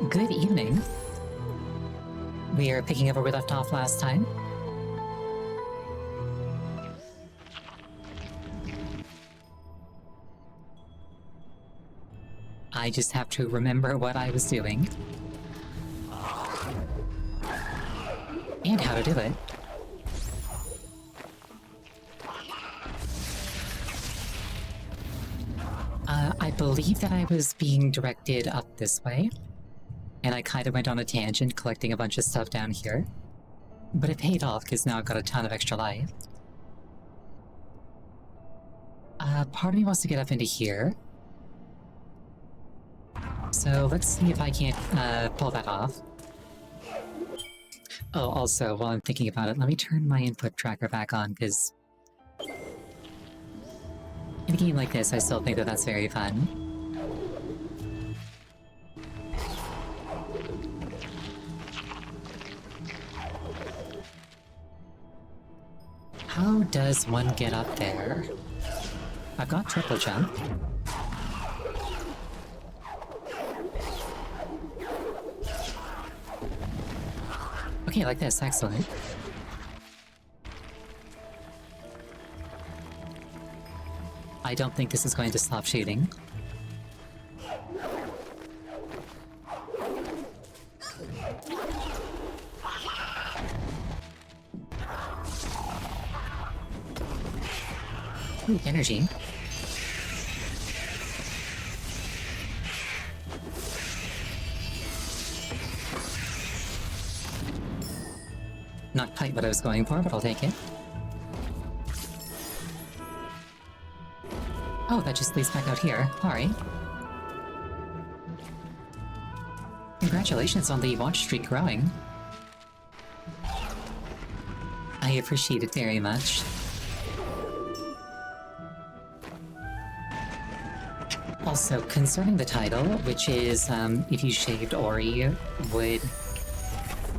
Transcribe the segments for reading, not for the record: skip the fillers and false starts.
Good evening. We are picking up where we left off last time. I just have to remember what I was doing. And how to do it. I believe that I was being directed up this way. And I kind of went on a tangent collecting a bunch of stuff down here. But it paid off because now I've got a ton of extra life. Part of me wants to get up into here. So let's see if I can't pull that off. Oh, also, while I'm thinking about it, let me turn my input tracker back on, because in a game like this, I still think that that's very fun. How does one get up there? I've got triple jump. Okay, like this, excellent. I don't think this is going to stop shooting. Ooh, energy. Not quite what I was going for, but I'll take it. Oh, that just leads back out here. Alright. Congratulations on the watch streak growing. I appreciate it very much. Also, concerning the title, which is, if you shaved Ori, would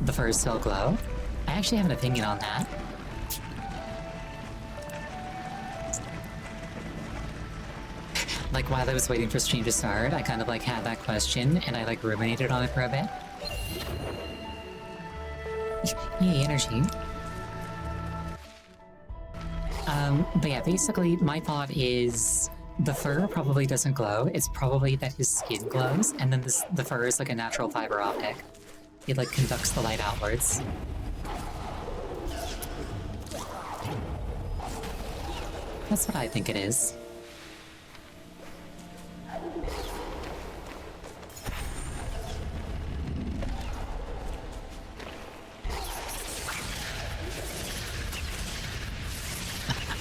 the fur still glow? I actually have an opinion on that. Like, while I was waiting for stream to start, I kind of, like, had that question, and I, like, ruminated on it for a bit. Yay, energy. But yeah, basically, my thought is the fur probably doesn't glow. It's probably that his skin glows, and then the fur is like a natural fiber optic. It, like, conducts the light outwards. That's what I think it is.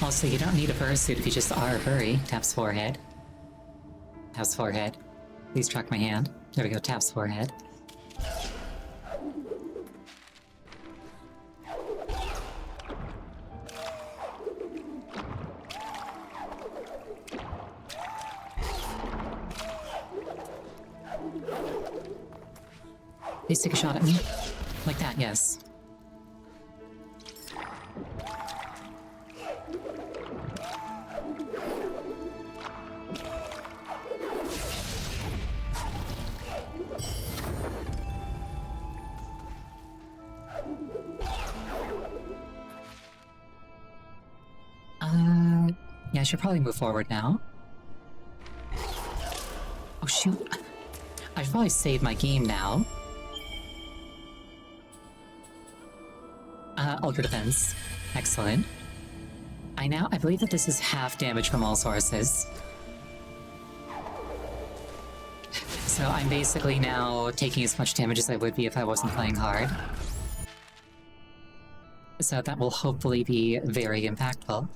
Also, you don't need a fursuit if you just are a furry. Taps forehead. Taps forehead. Please track my hand. There we go, taps forehead. Please take a shot at me. Like that, yes. Yeah, I should probably move forward now. Oh shoot. I should probably save my game now. Ultra Defense. Excellent. I believe that this is half damage from all sources. So I'm basically now taking as much damage as I would be if I wasn't playing hard. So that will hopefully be very impactful.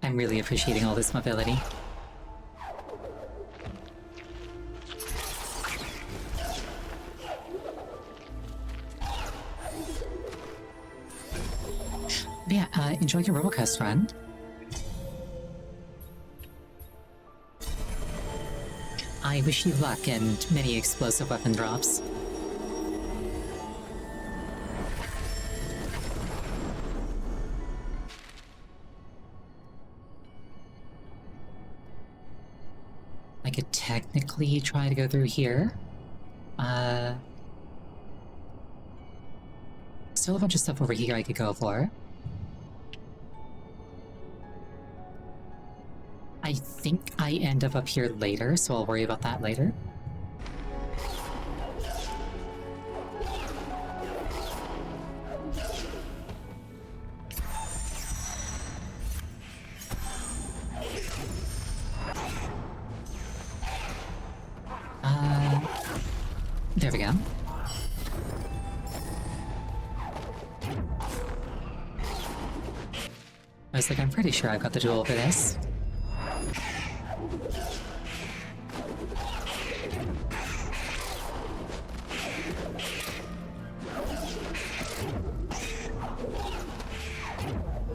I'm really appreciating all this mobility. But yeah, enjoy your RoboQuest run. I wish you luck and many explosive weapon drops. I could technically try to go through here. Still a bunch of stuff over here I could go for. I think I end up here later, so I'll worry about that later. There we go. I was like, I'm pretty sure I've got the duel for this.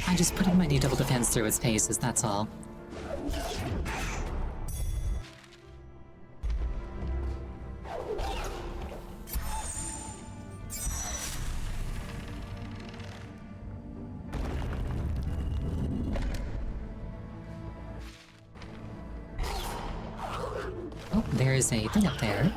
I'm just putting my new double defense through its paces, that's all. Oh, there's a thing up there.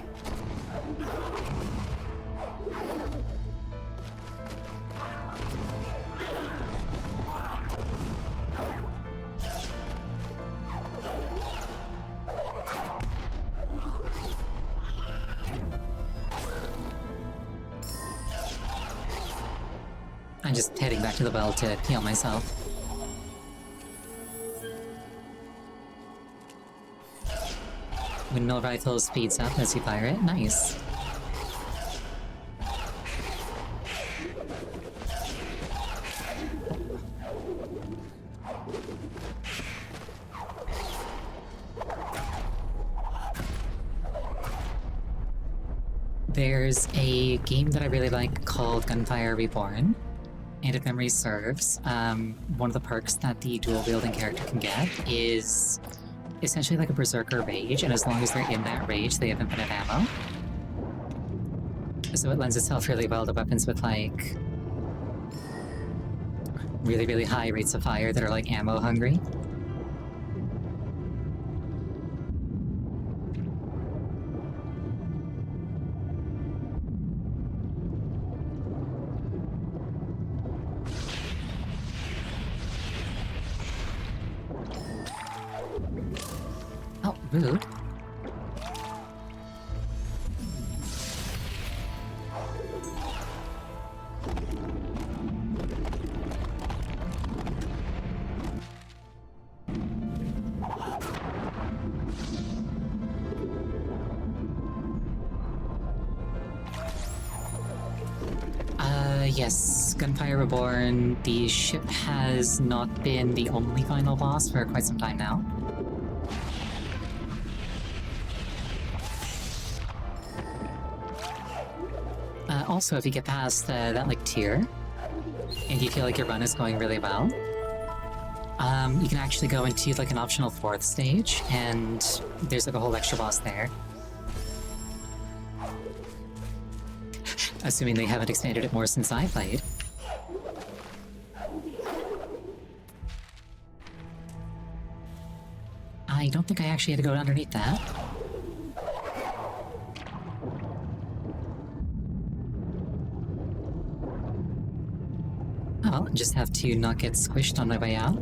I'm just heading back to the well to heal myself. Windmill rifle speeds up as you fire it. Nice. There's a game that I really like called Gunfire Reborn. And if memory serves, one of the perks that the dual-wielding character can get is essentially like a Berserker Rage, and as long as they're in that rage, they have infinite ammo. So it lends itself really well to weapons with, like, really, really high rates of fire that are, like, ammo-hungry. Oh, rude. Yes, Gunfire Reborn. The ship has not been the only final boss for quite some time now. Also, if you get past that, like, tier, and you feel like your run is going really well, you can actually go into, like, an optional 4th stage, and there's, like, a whole extra boss there. Assuming they haven't expanded it more since I played. I don't think I actually had to go underneath that. Oh, well, just have to not get squished on my way out.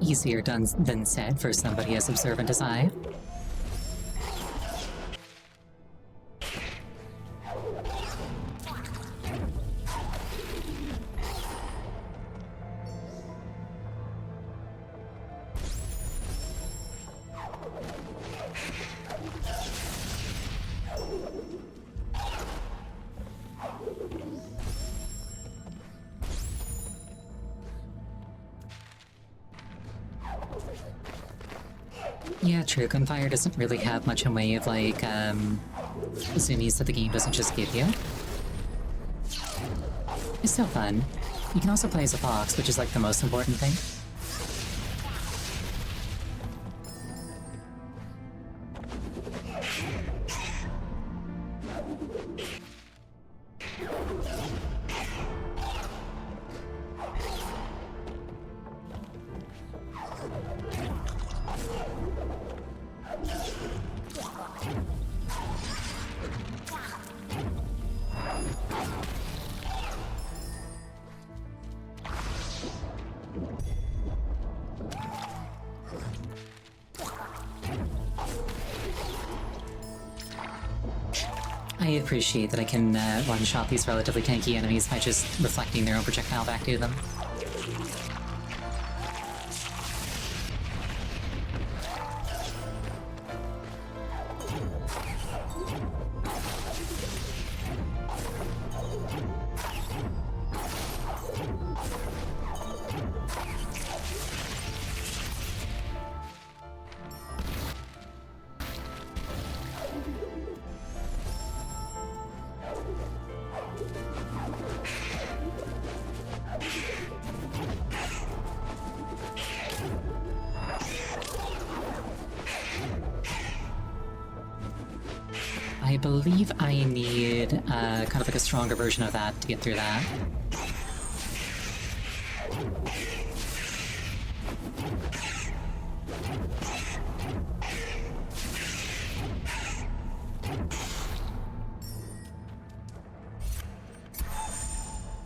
Easier done than said for somebody as observant as I. Yeah, true. Gunfire doesn't really have much in way of, like, zoomies that the game doesn't just give you. It's still fun. You can also play as a fox, which is, like, the most important thing. I appreciate that I can one-shot these relatively tanky enemies by just reflecting their own projectile back to them. I believe I need kind of like a stronger version of that to get through that.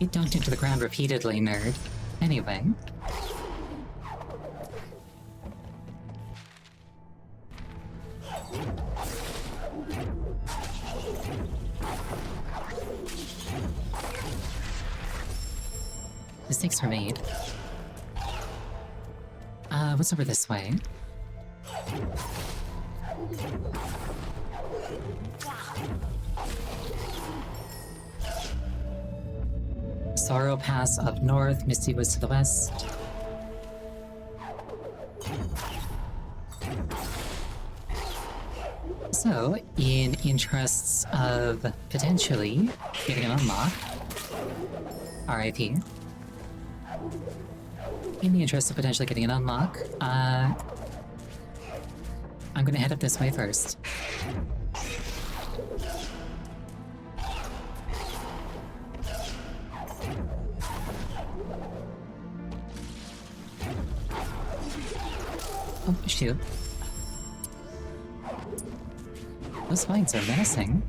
It dunked into the ground repeatedly, nerd. Anyway. Mistakes were made. What's over this way? Sorrow Pass up north, Misty was to the west. So, in interests of potentially getting an unlock, RIP. In the interest of potentially getting an unlock, I'm gonna head up this way first. Oh, shoot. Those vines are menacing.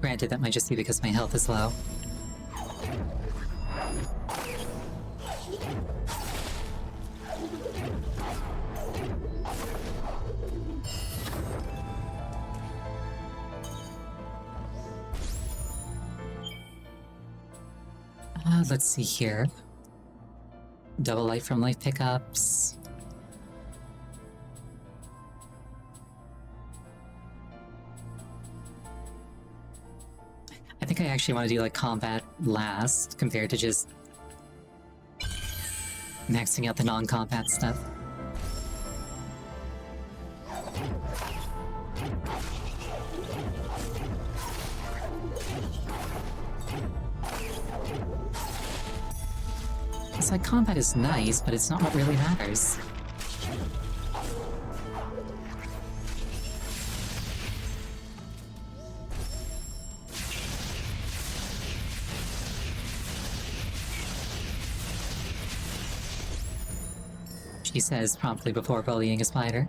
Granted, that might just be because my health is low. Let's see here. Double life from life pickups. I think I actually want to do like combat last compared to just maxing out the non-combat stuff. It's like combat is nice, but it's not what really matters. She says promptly before bullying a spider.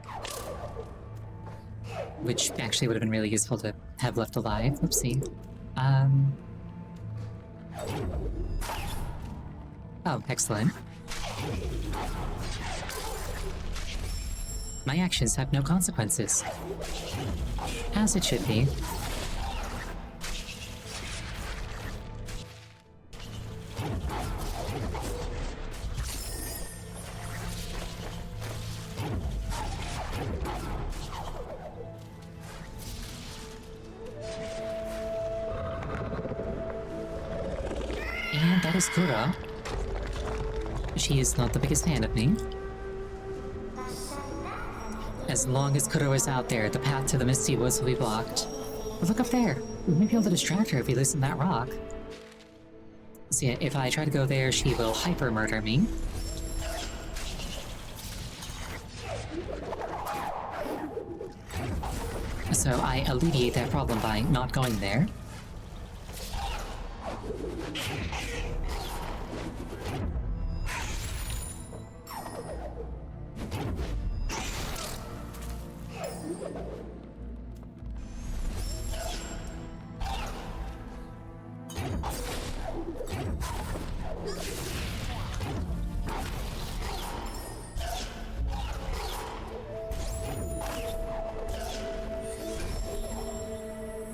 Which actually would have been really useful to have left alive. Oopsie. Oh, excellent. My actions have no consequences. As it should be. And that is Kuro. She is not the biggest fan of me. As long as Kuro is out there, the path to the Misty Woods will be blocked. But look up there! We may be able to distract her if we loosen that rock. See, if I try to go there, she will hyper-murder me. So I alleviate that problem by not going there.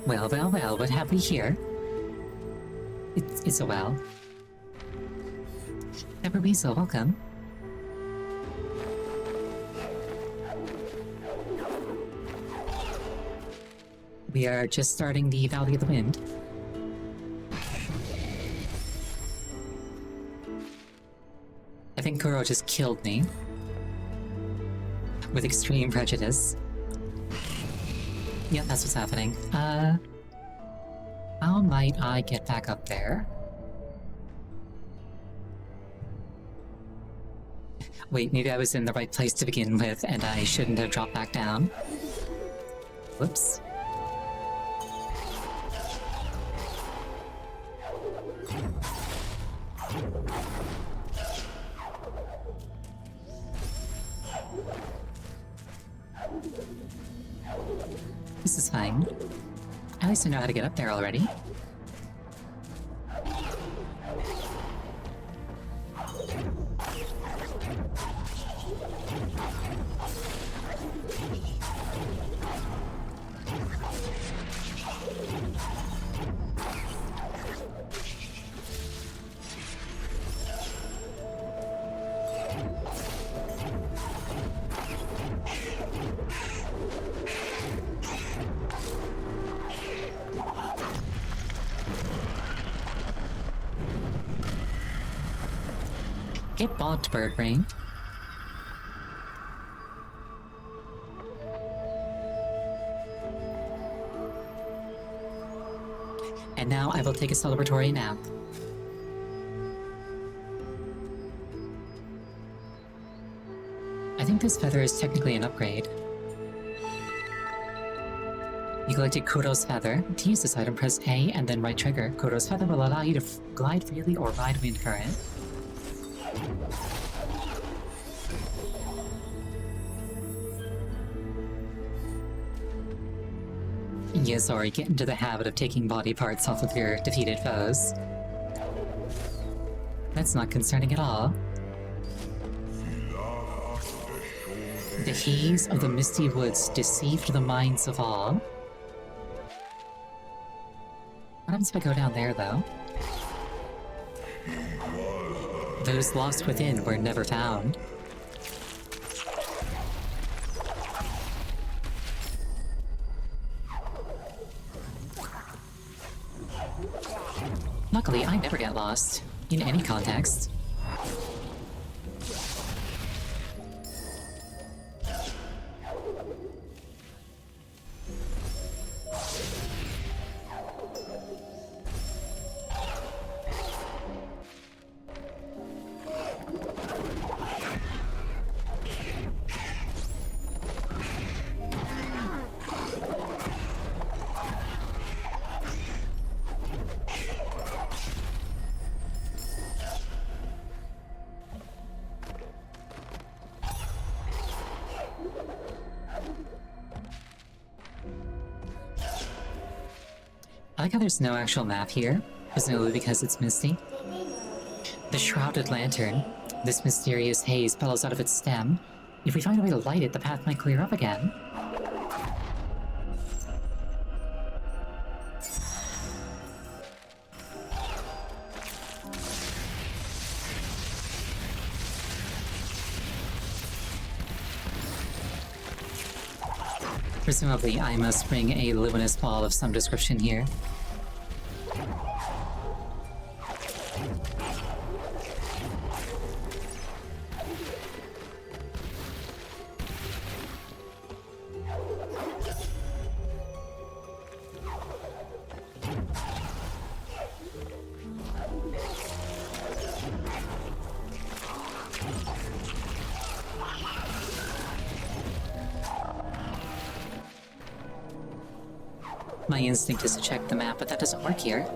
Well, well, well, what have we here? It's a well. Pepper Weasel, welcome. We are just starting the Valley of the Wind. I think Kuro just killed me. With extreme prejudice. Yeah, that's what's happening. How might I get back up there? Wait, maybe I was in the right place to begin with, and I shouldn't have dropped back down. Whoops. This is fine. At least I know how to get up there already. Get bogged, bird brain. And now I will take a celebratory nap. I think this feather is technically an upgrade. You collected Kuro's Feather. To use this item, press A and then right trigger. Kuro's Feather will allow you to glide freely or ride wind current. Yeah, sorry, get into the habit of taking body parts off of your defeated foes. That's not concerning at all. The haze of the misty woods deceived the minds of all. What happens if I go down there, though? Those lost within were never found. Luckily, I never get lost, in any context. I like how there's no actual map here, presumably because it's misty. The Shrouded Lantern. This mysterious haze bellows out of its stem. If we find a way to light it, the path might clear up again. Presumably, I must bring a luminous ball of some description here. My instinct is to check the map, but that doesn't work here.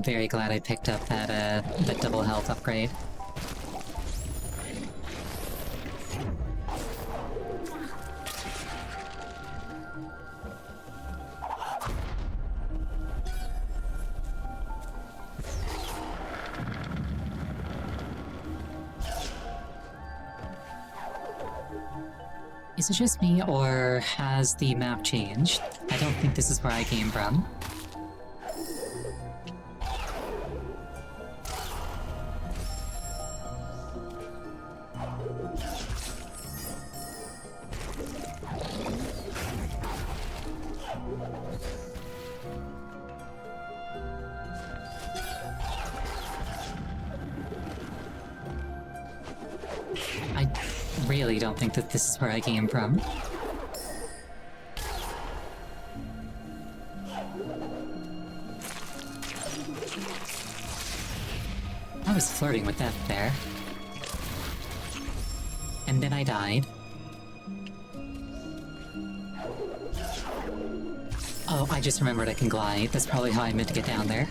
very glad I picked up that double health upgrade. Is it just me, or has the map changed? I don't think this is where I came from. I really don't think that this is where I came from. I was flirting with death there. And then I died. Oh, I just remembered I can glide. That's probably how I meant to get down there.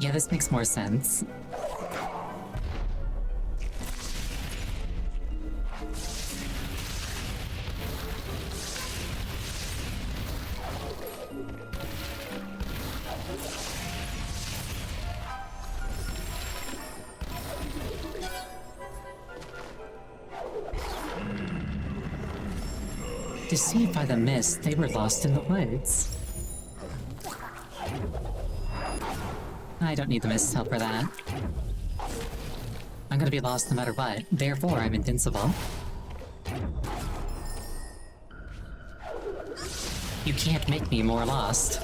Yeah, this makes more sense. Deceived by the mist, they were lost in the woods. I don't need the mist's help for that. I'm gonna be lost no matter what, therefore I'm invincible. You can't make me more lost.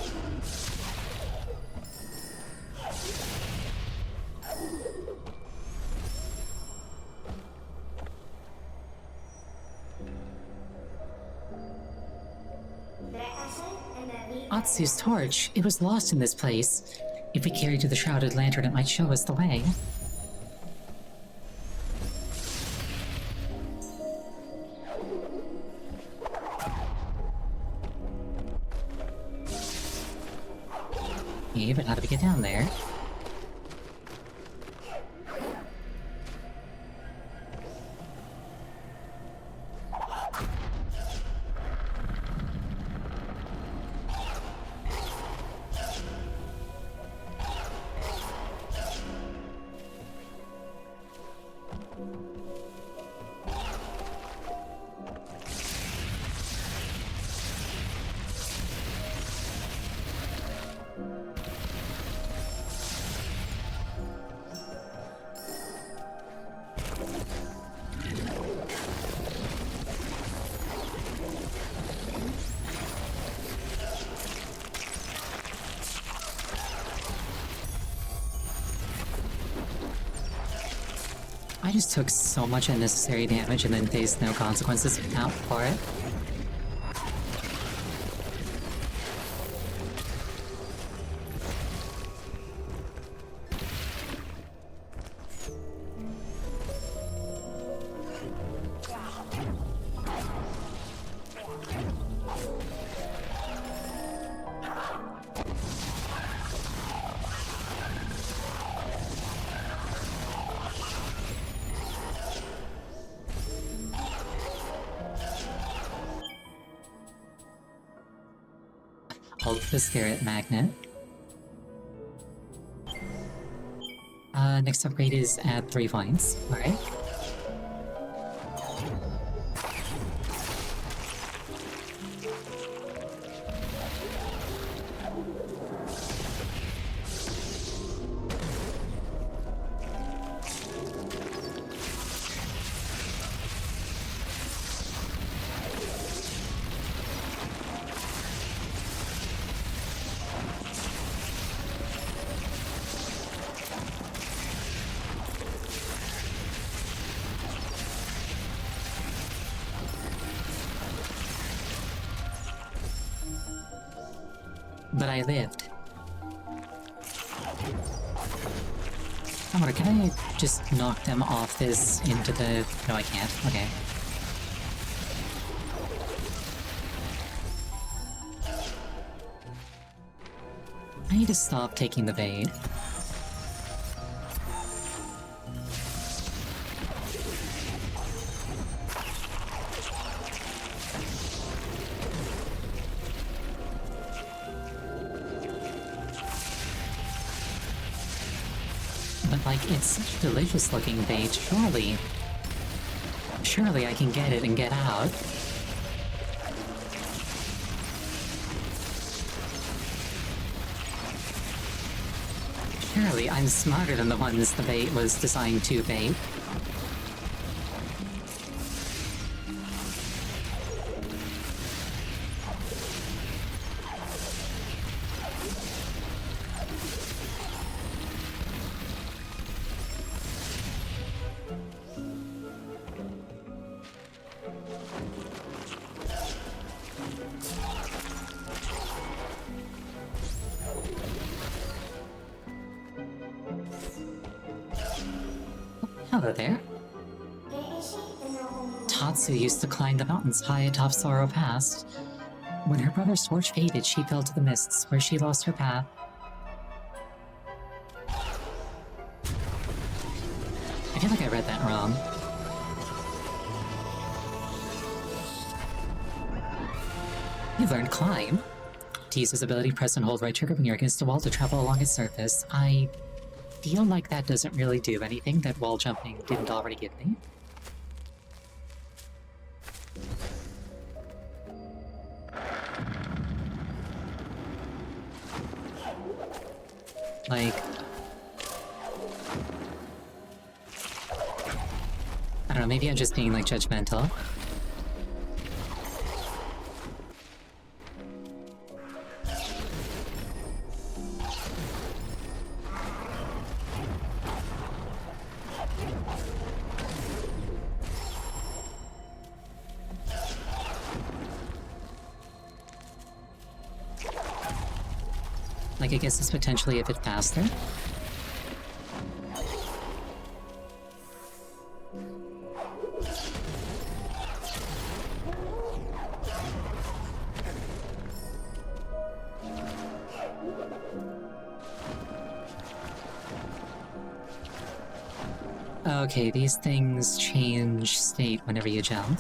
Atsu's torch. It was lost in this place. If we carry to the Shrouded Lantern, it might show us the way. Yeah, but how do we get down there? I just took so much unnecessary damage and then faced no consequences out for it. Hold the Spirit Magnet. Next upgrade is add 3 points. Alright. But I lived. I wonder, can I just knock them off this into the... No, I can't. Okay. I need to stop taking the bait. But, like, it's such a delicious looking bait, surely... Surely I can get it and get out. Surely I'm smarter than the ones the bait was designed to bait. Hello there. Tatsu used to climb the mountains high atop Sorrow Pass. When her brother's torch faded, she fell to the mists, where she lost her path. I feel like I read that wrong. You learned Climb. To use his ability, press and hold right trigger when you're against a wall to travel along its surface. I feel like that doesn't really do anything that wall jumping didn't already give me. Like... I don't know, maybe I'm just being, like, judgmental. Like, I guess it's potentially a bit faster. Okay, these things change state whenever you jump.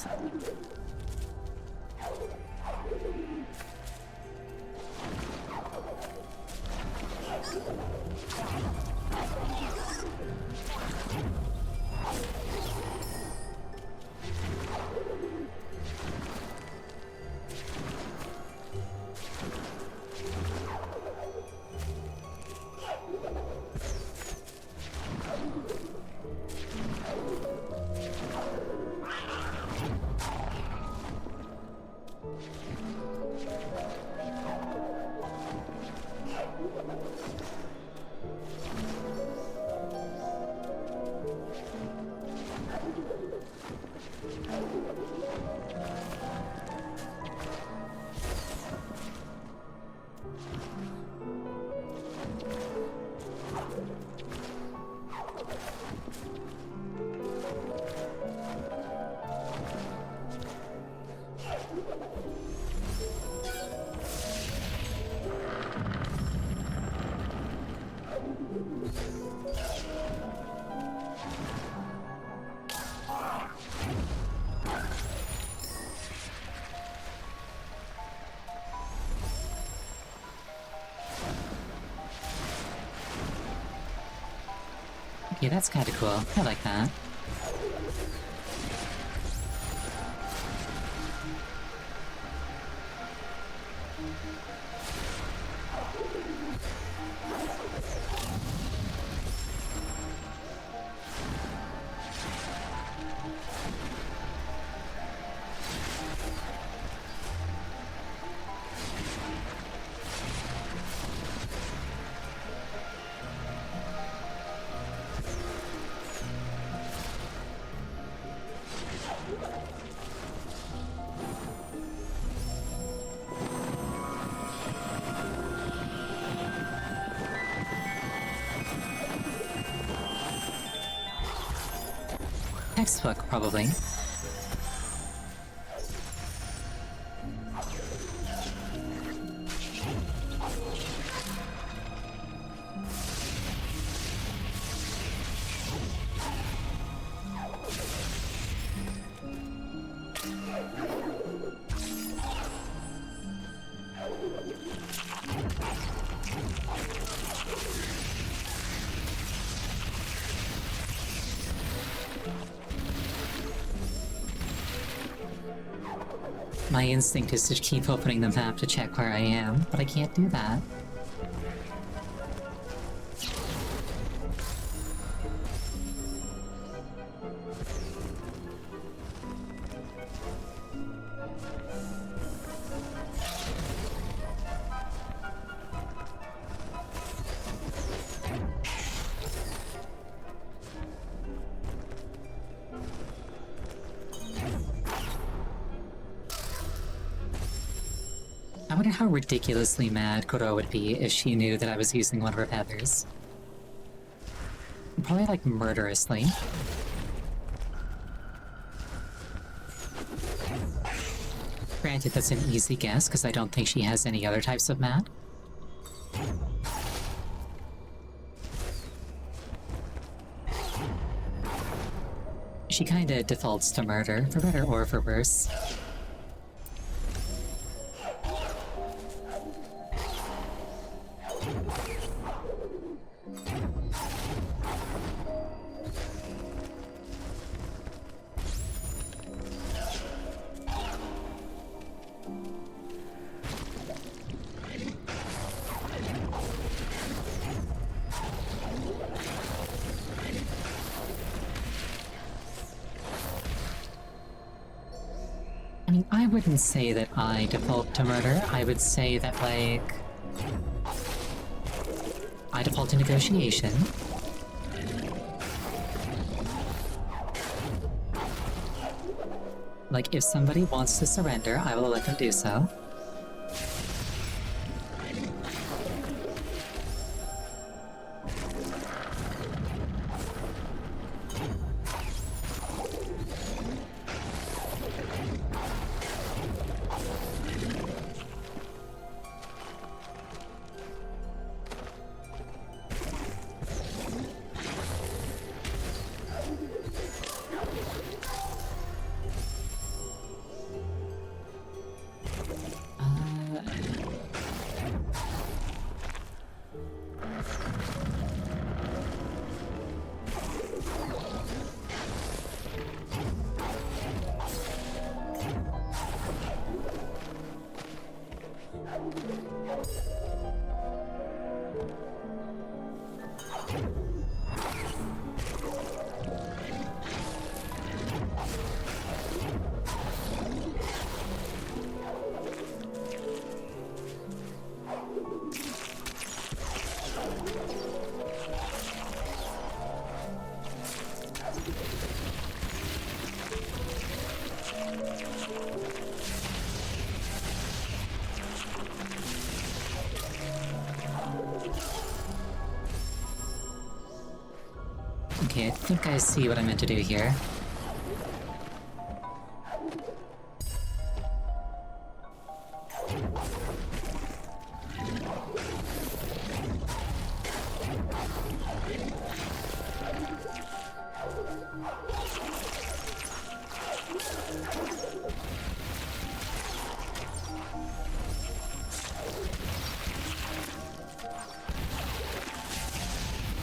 Okay, that's kinda cool. I like that. Textbook, probably. My instinct is to keep opening the map to check where I am, but I can't do that. I wonder how ridiculously mad Koro would be if she knew that I was using one of her feathers. Probably, like, murderously. Granted, that's an easy guess, because I don't think she has any other types of mad. She kinda defaults to murder, for better or for worse. I mean, I wouldn't say that I default to murder. I would say that, like, I default to negotiation. Like, if somebody wants to surrender, I will let them do so. Okay, I think I see what I meant to do here.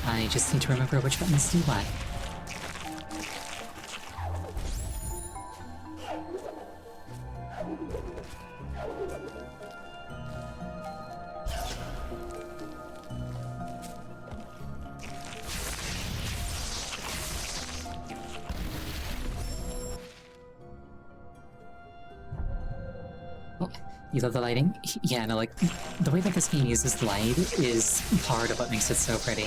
I just need to remember which buttons do what. You love the lighting? Yeah, no, like, the way that this game uses light is part of what makes it so pretty.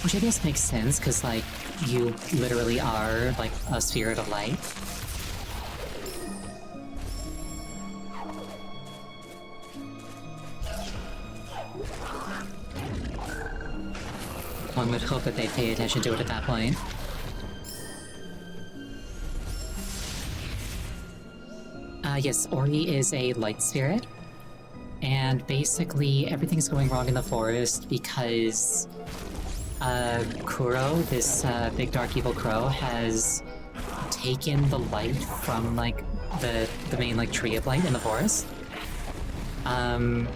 Which I guess makes sense, because, like, you literally are, like, a spirit of light. One would hope that they pay attention to it at that point. Yes, Ori is a light spirit. And basically, everything's going wrong in the forest because Kuro, this big dark evil crow, has taken the light from like the main like tree of light in the forest. And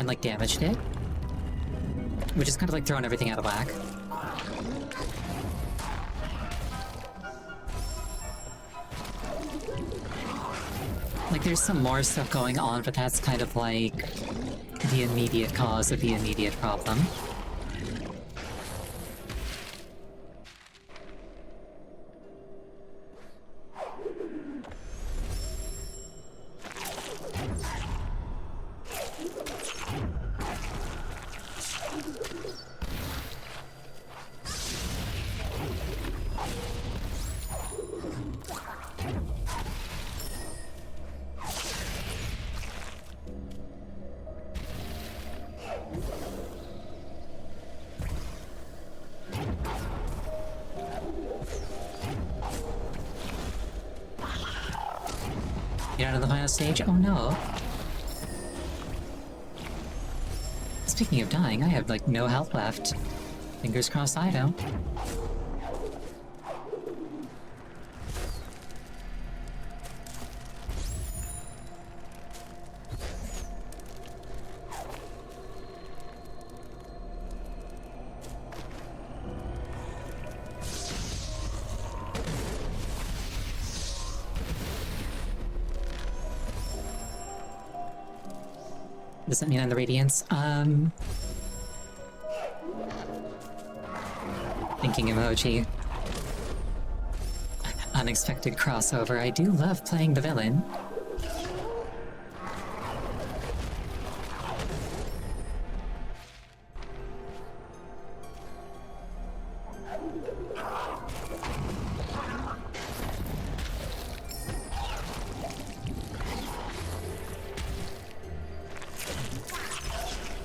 like damaged it. Which is kind of like throwing everything out of whack. Like, there's some more stuff going on, but that's kind of like the immediate cause of the immediate problem. You're out of the final stage? Oh no. Speaking of dying, I have like no health left. Fingers crossed I don't. Does that mean I'm the Radiance? Thinking emoji. Unexpected crossover. I do love playing the villain.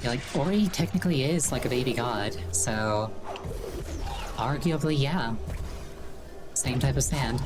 Yeah, like, Ori technically is like a baby god, so... arguably, yeah. Same type of stand.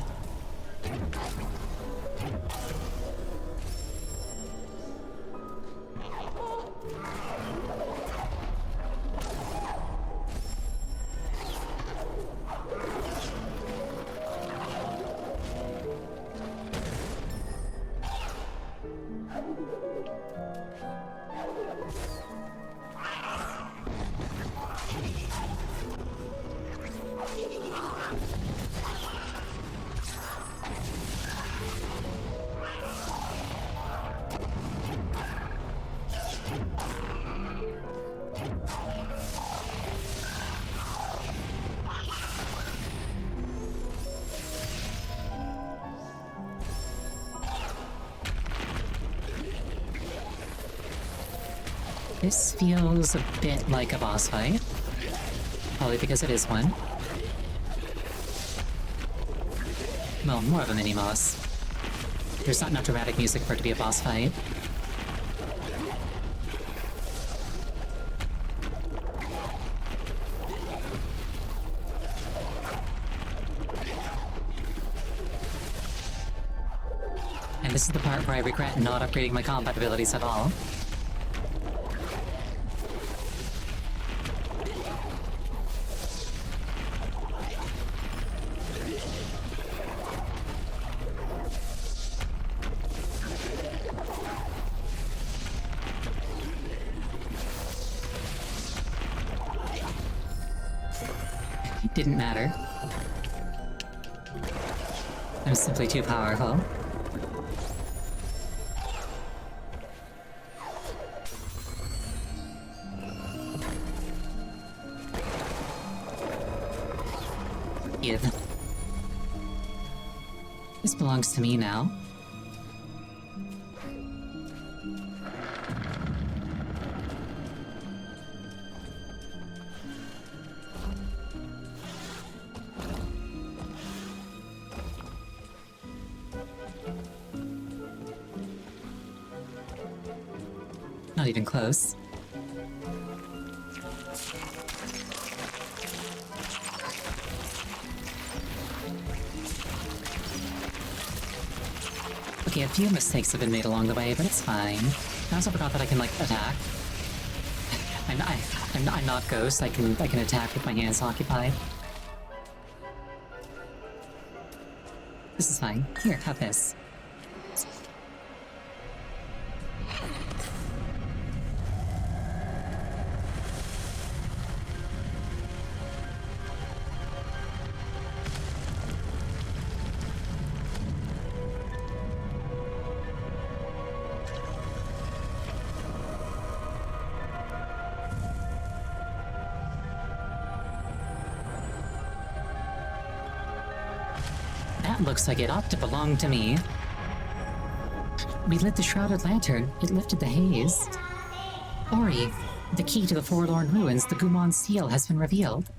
This feels a bit like a boss fight. Probably because it is one. Well, more of a mini-boss. There's not enough dramatic music for it to be a boss fight. And this is the part where I regret not upgrading my combat abilities at all. Didn't matter. I'm simply too powerful. Give. This belongs to me now. Not even close. Okay, a few mistakes have been made along the way, but it's fine. I also forgot that I can, like, attack. I'm not Ghost, I can attack with my hands occupied. This is fine. Here, have this. That looks like it ought to belong to me. We lit the shrouded lantern. It lifted the haze. Ori, the key to the Forlorn Ruins, the Gumon seal, has been revealed.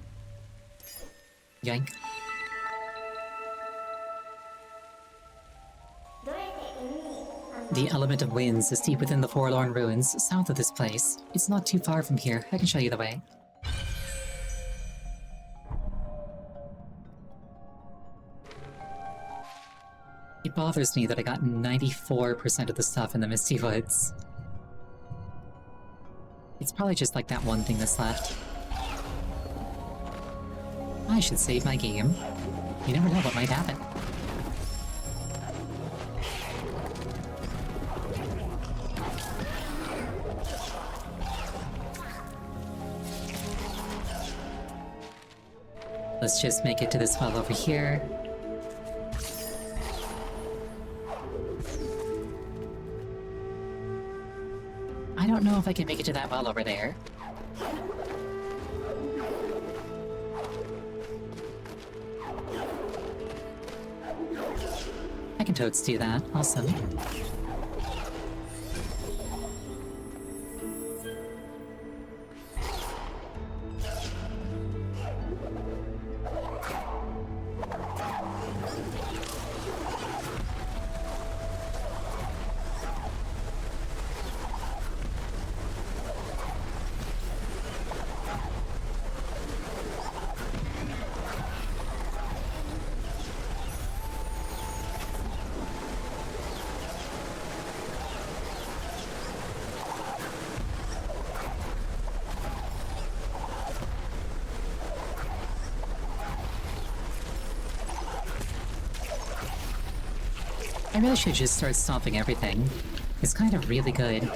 Yoink. The element of winds is deep within the Forlorn Ruins, south of this place. It's not too far from here. I can show you the way. It bothers me that I got 94% of the stuff in the Misty Woods. It's probably just like that one thing that's left. I should save my game. You never know what might happen. Let's just make it to this well over here. I don't know if I can make it to that well over there. I can totes do that, awesome. I really should just start stomping everything. It's kind of really good.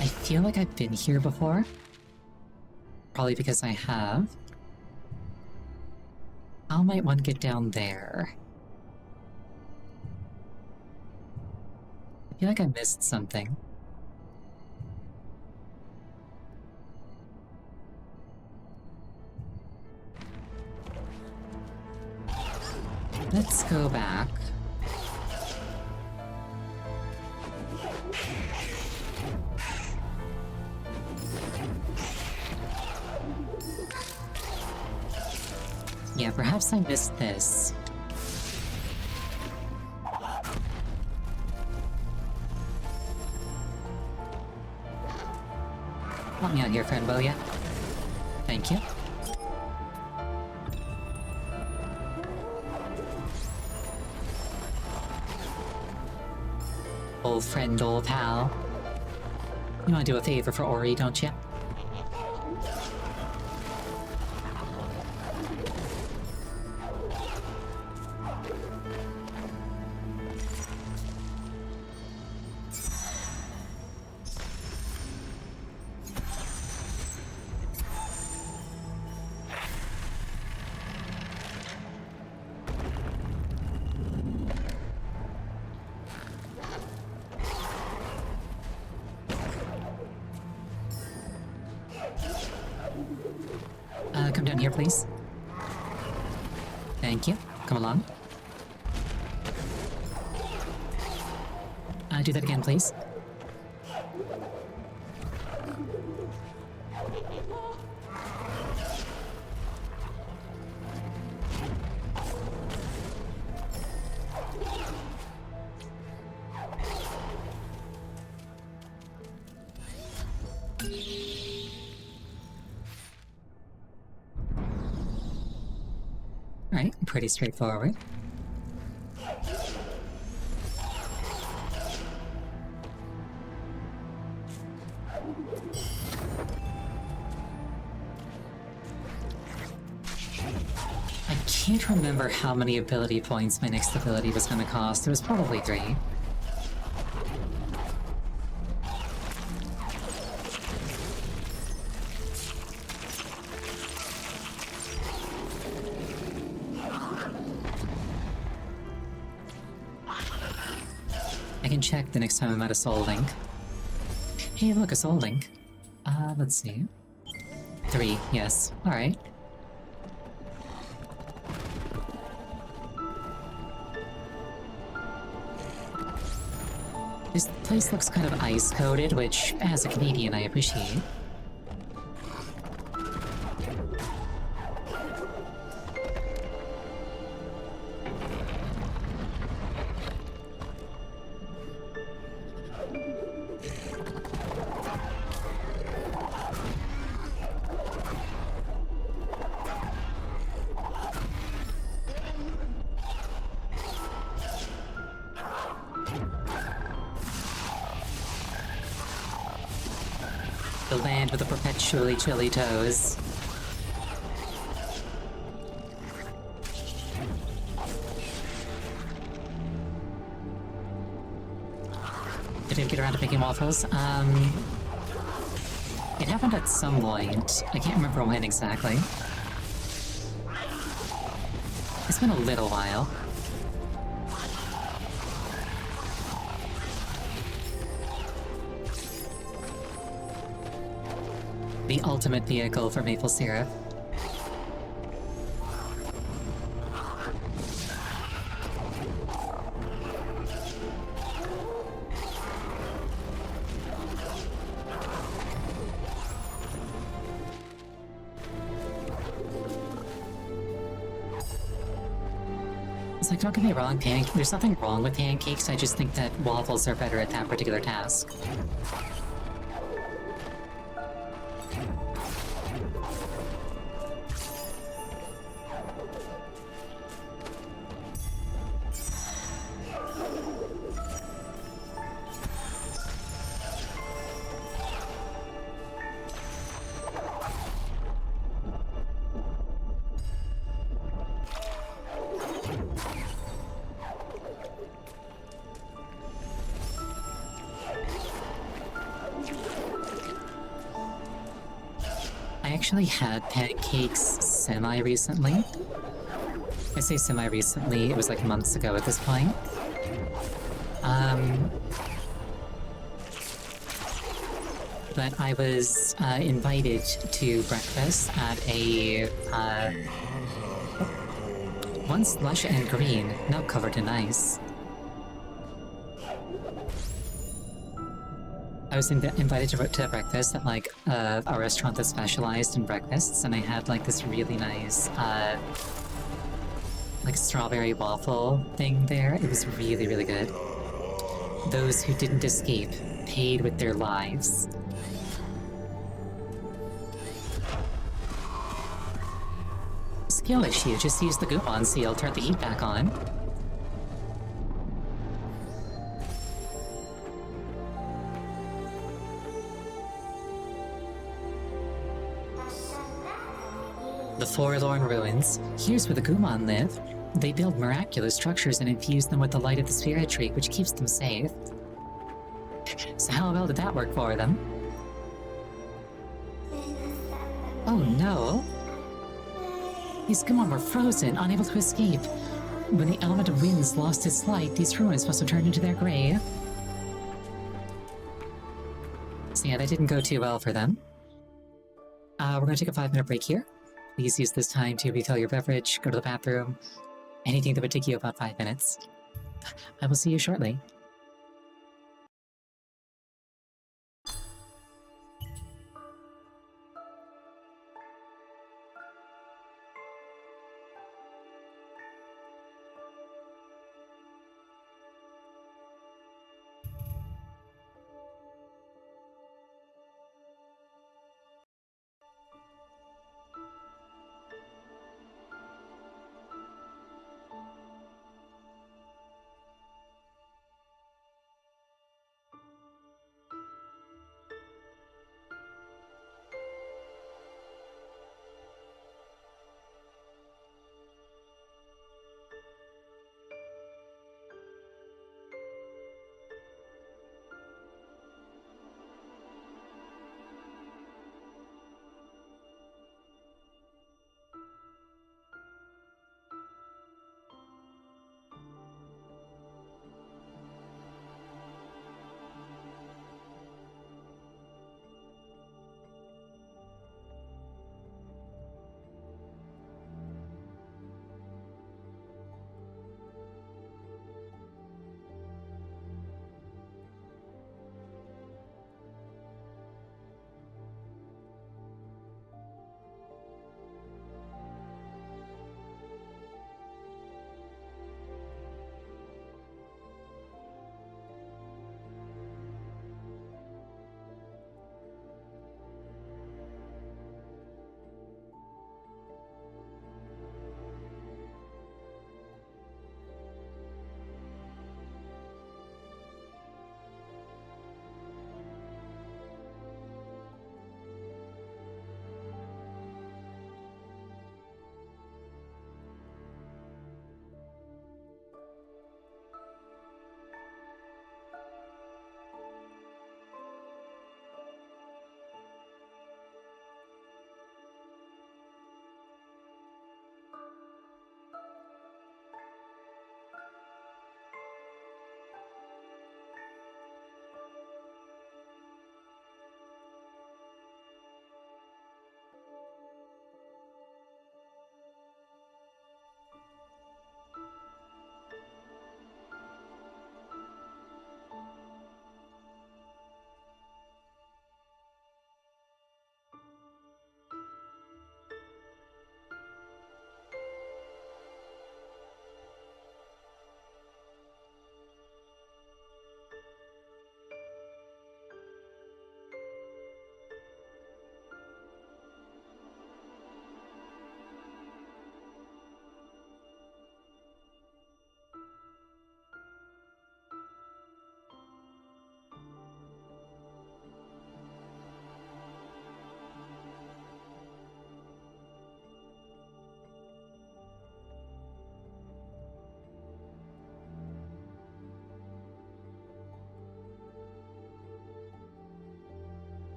I feel like I've been here before. Probably because I have. How might one get down there? I feel like I missed something. Let's go back. Yeah, perhaps I missed this. Help me out here, friend, will ya? Thank you. Old friend, old pal. You wanna do a favor for Ori, don't you? Come down here, please. Thank you. Come along. Do that again, please. Alright, pretty straightforward. I can't remember how many ability points my next ability was gonna cost. It was probably 3. I can check the next time I'm at a Soul Link. Hey, look, a Soul Link. Let's see. 3, yes. Alright. This place looks kind of ice-coated, which, as a Canadian, I appreciate. The land with the perpetually chilly toes. Did I get around to making waffles? It happened at some point. I can't remember when exactly. It's been a little while. The ultimate vehicle for maple syrup. It's like, don't get me wrong, there's nothing wrong with pancakes, I just think that waffles are better at that particular task. I actually had pancakes semi-recently. I say semi-recently, it was like months ago at this point. But I was invited to breakfast at a once lush and green, now covered in ice. I was invited to breakfast at like a restaurant that specialized in breakfasts, and I had like this really nice like strawberry waffle thing there. It was really, really good. Those who didn't escape paid with their lives. Skill issue, just use the Goomon seal, turn the heat back on. The Forlorn Ruins. Here's where the Goomon live. They build miraculous structures and infuse them with the light of the Spirit Tree, which keeps them safe. So how well did that work for them? Oh no! These Goomon were frozen, unable to escape. When the element of winds lost its light, these ruins must have turned into their grave. So yeah, that didn't go too well for them. We're gonna take a 5-minute break here. Please use this time to refill your beverage, go to the bathroom, anything that would take you about 5 minutes. I will see you shortly.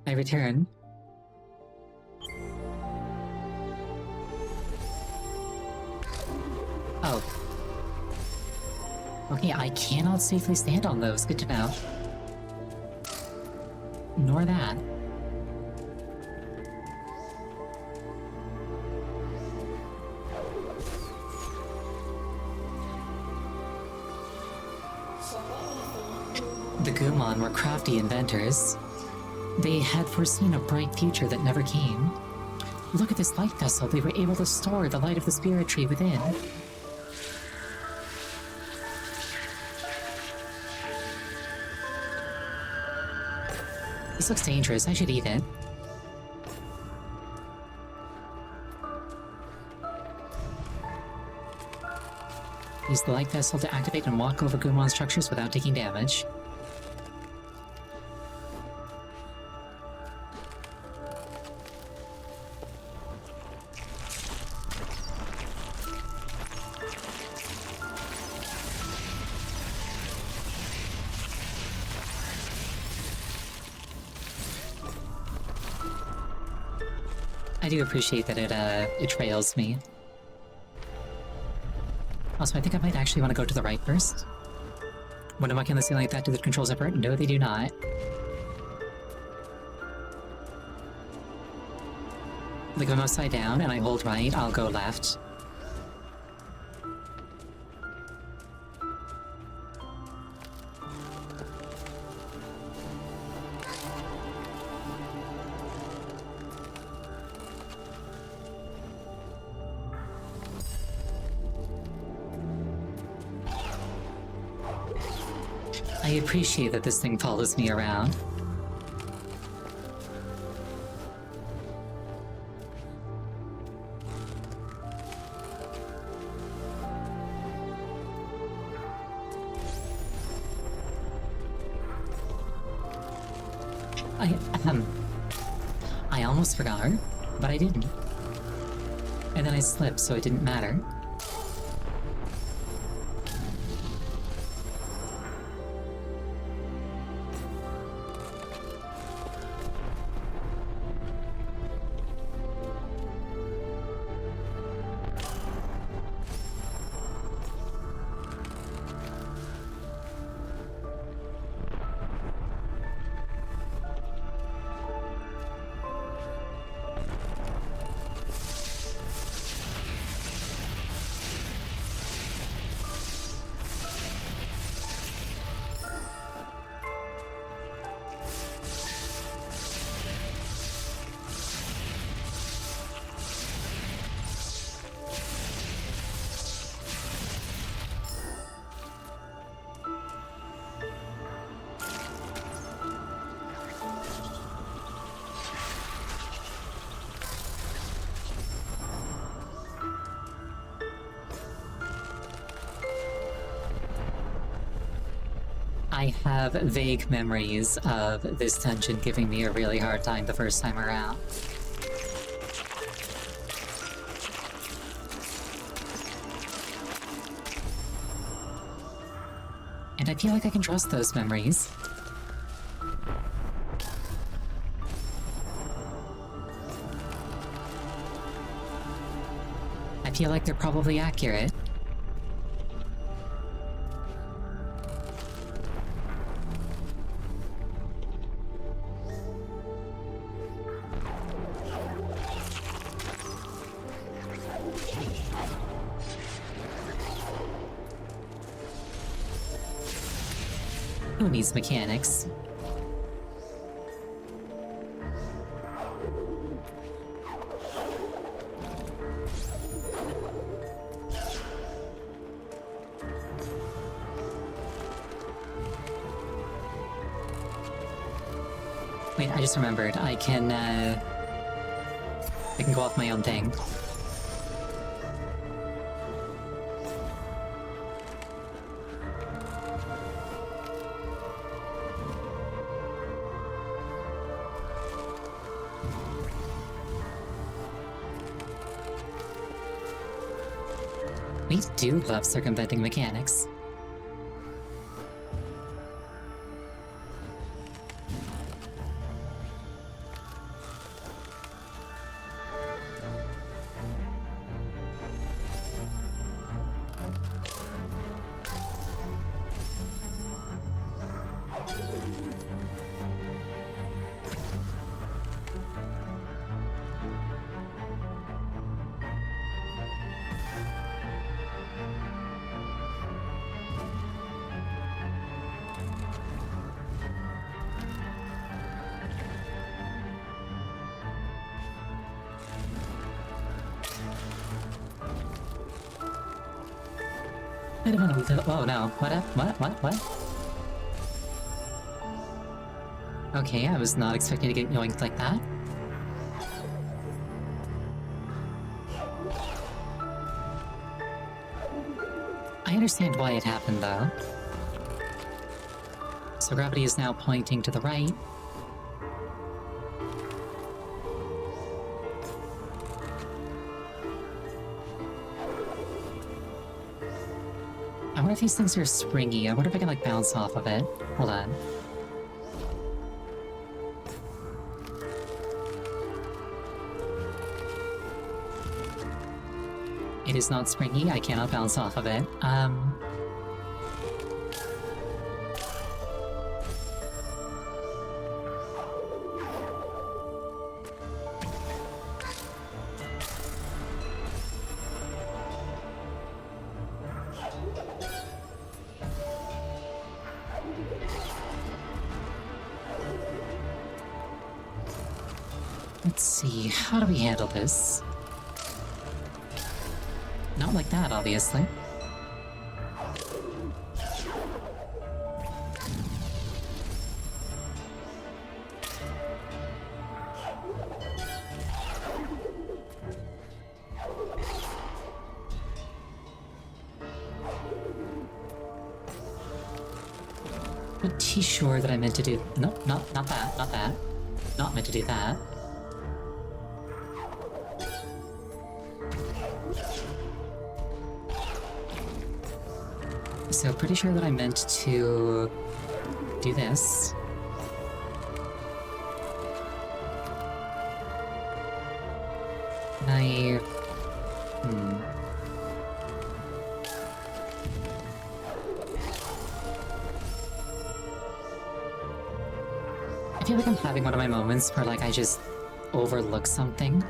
I return. Oh. Okay, I cannot safely stand on those. Good to know. Nor that. The Gumon were crafty inventors. They had foreseen a bright future that never came. Look at this light vessel. They were able to store the light of the spirit tree within. This looks dangerous. I should eat it. Use the light vessel to activate and walk over Gumon structures without taking damage. I do appreciate that it trails me. Also, I think I might actually want to go to the right first. When I'm walking on the ceiling like that, do the controls invert? No, they do not. Like, if I'm upside down and I hold right, I'll go left. I appreciate that this thing follows me around. I almost forgot her, but I didn't. And then I slipped, so it didn't matter. I have vague memories of this dungeon giving me a really hard time the first time around. And I feel like I can trust those memories. I feel like they're probably accurate. Who needs mechanics? Wait, I just remembered. I can go off my own thing. We do love circumventing mechanics. Might have been a little. Oh no! What? Okay, I was not expecting to get yoinked like that. I understand why it happened, though. So gravity is now pointing to the right. I wonder if these things are springy. I wonder if I can, like, bounce off of it. Hold on. It is not springy. I cannot bounce off of it. Let's see, how do we handle this? Not like that, obviously. Pretty sure that I meant to do... No, not that. Not meant to do that. So pretty sure that I meant to do this. I... I feel like I'm having one of my moments where, like, I just overlook something.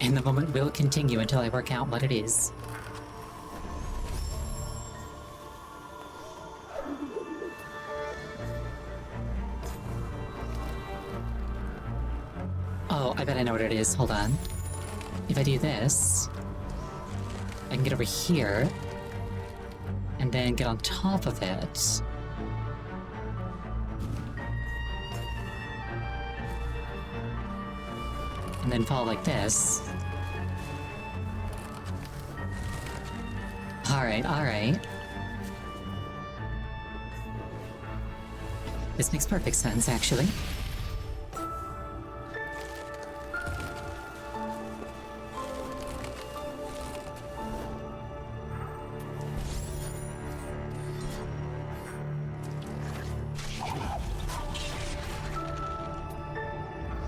And the moment will continue until I work out what it is. Oh, I bet I know what it is. Hold on. If I do this, I can get over here, and then get on top of it. And then fall like this. Alright. This makes perfect sense, actually.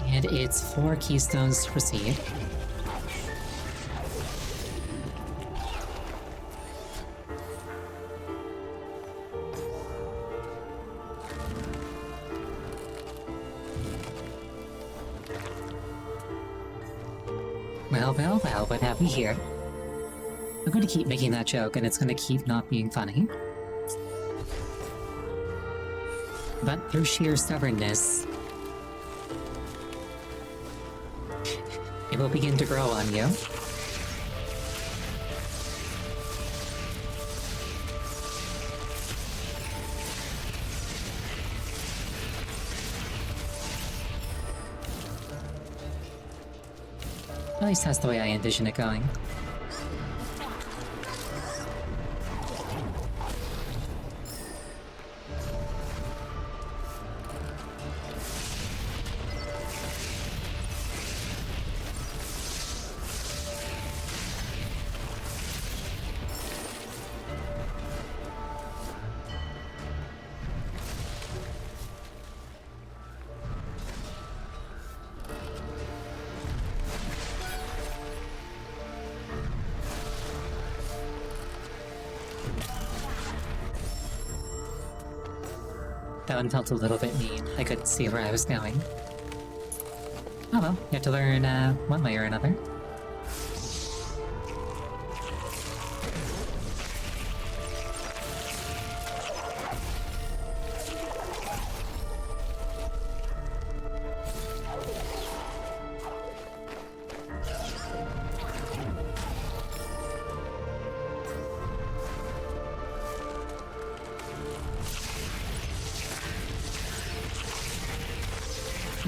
And it's 4 keystones to proceed. Well, what have we here? I'm going to keep making that joke, and it's going to keep not being funny. But through sheer stubbornness, it will begin to grow on you. At least that's the way I envision it going. That one felt a little bit mean. I couldn't see where I was going. Oh well, you have to learn one way or another.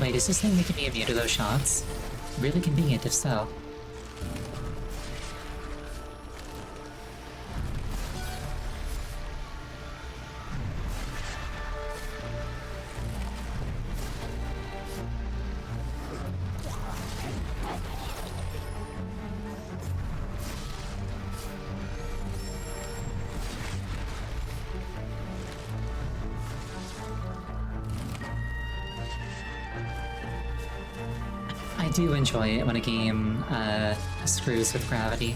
Wait, is this thing making me immune to those shots? Really convenient if so. I do enjoy it when a game screws with gravity.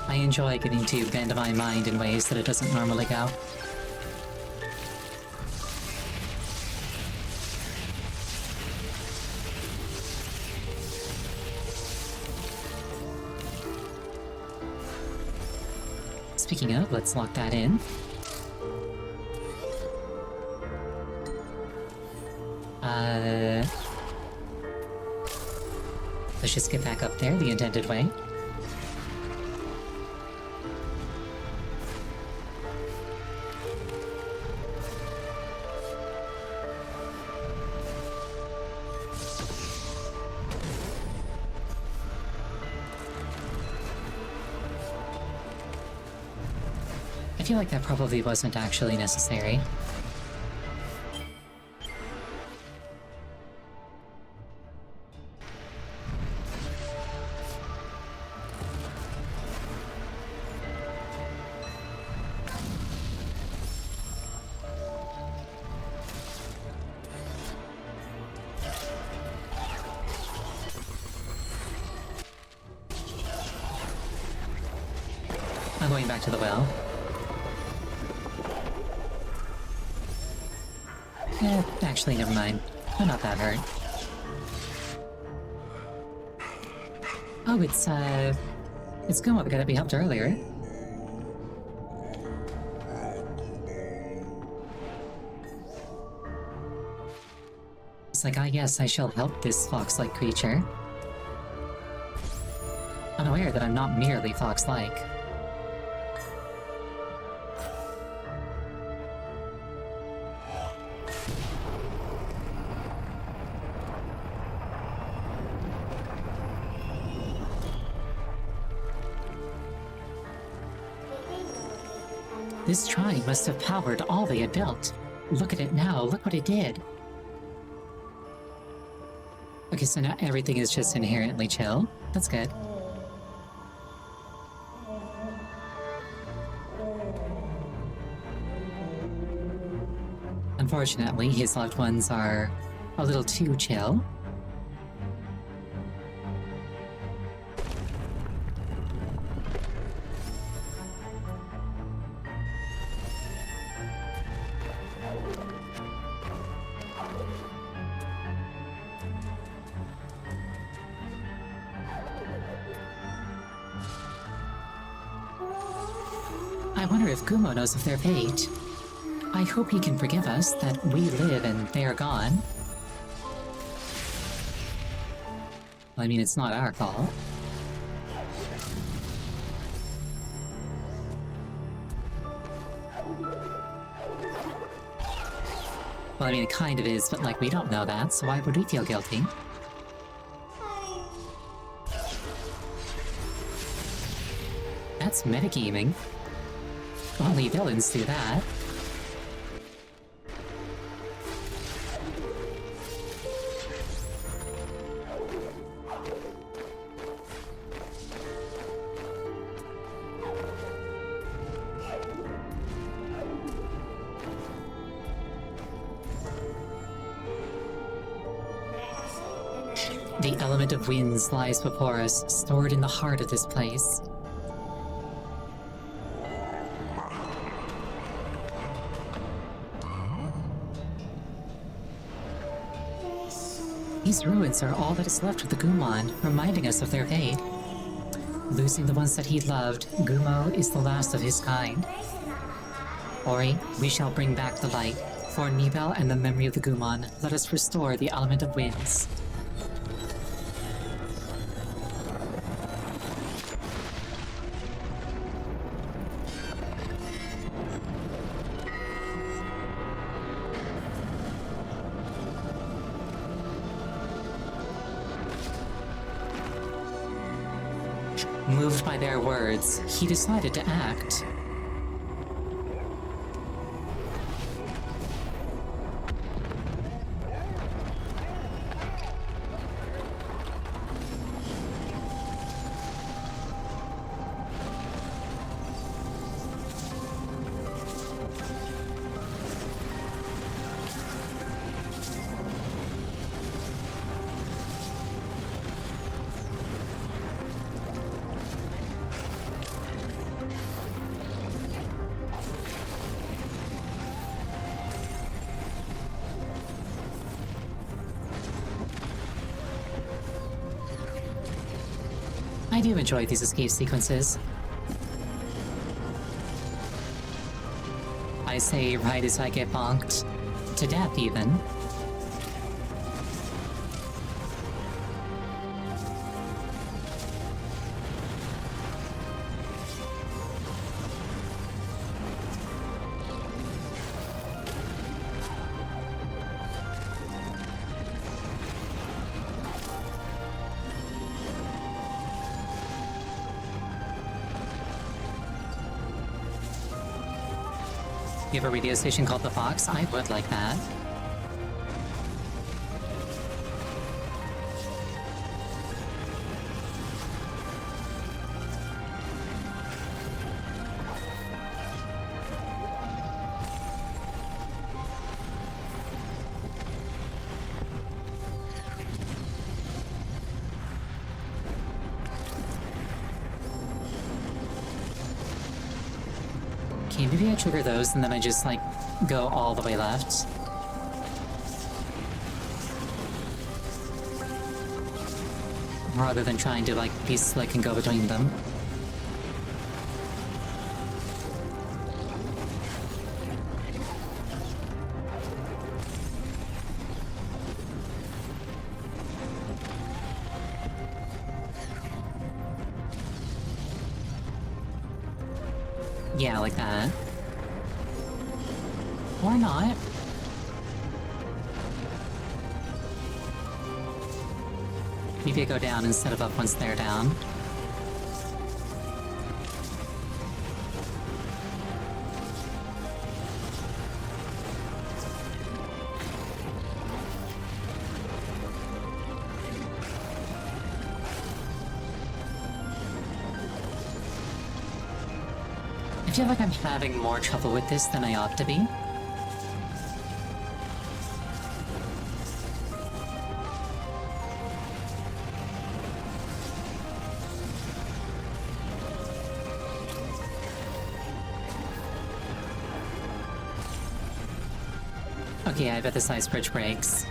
I enjoy getting to bend my mind in ways that it doesn't normally go. Speaking of, let's lock that in. Let's just get back up there the intended way. I feel like that probably wasn't actually necessary. I'm going back to the well. Actually, never mind. I'm not that hurt. Oh, it's Guma, the guy that we helped earlier. It's like, ah yes, I shall help this fox-like creature. Unaware that I'm not merely fox-like. This shrine must have powered all they had built. Look at it now, look what it did. Okay, so now everything is just inherently chill. That's good. Unfortunately, his loved ones are a little too chill. I wonder if Gumo knows of their fate. I hope he can forgive us, that we live and they are gone. Well, I mean, it's not our fault. Well, I mean, it kind of is, but like, we don't know that, so why would we feel guilty? That's metagaming. Only villains do that. The element of winds lies before us, stored in the heart of this place. These ruins are all that is left of the Gumon, reminding us of their fate. Losing the ones that he loved, Gumo is the last of his kind. Ori, we shall bring back the light. For Nibel and the memory of the Gumon, let us restore the element of winds. Moved by their words, he decided to act. I do enjoy these escape sequences. I say right as I get bonked. To death, even. You have a radio station called The Fox? I would like that. Okay, maybe I trigger those and then I just, like, go all the way left. Rather than trying to, like, be slick and go between them. Yeah, like that. Or not. Maybe I go down instead of up once they're down. I feel like I'm having more trouble with this than I ought to be. Okay, I bet this ice bridge breaks.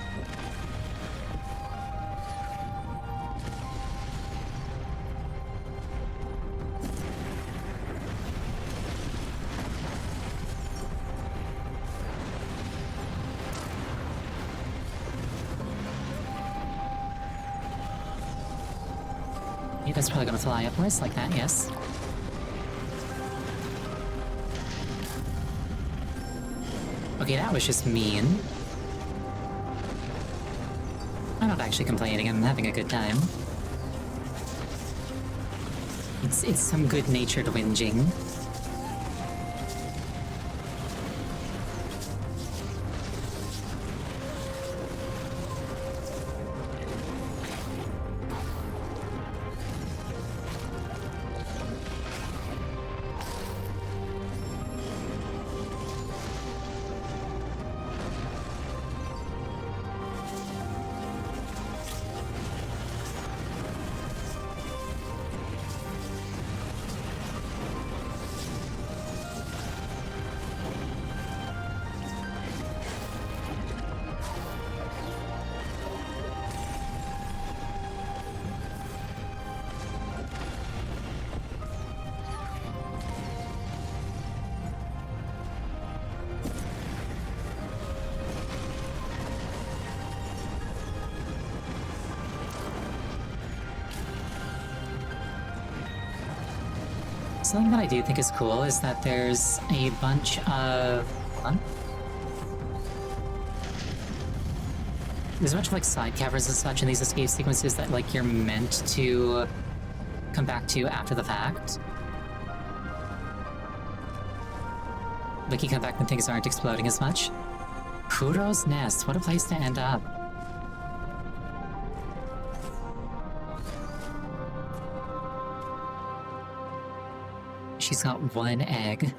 Yeah, that's probably gonna fly upwards like that, yes. Okay, that was just mean. I'm not actually complaining, I'm having a good time. It's some good-natured whinging. Something that I do think is cool is that there's a bunch of... There's a bunch of like side caverns and such in these escape sequences that like you're meant to come back to after the fact. Like you come back when things aren't exploding as much. Kuro's Nest, what a place to end up. She's got one egg.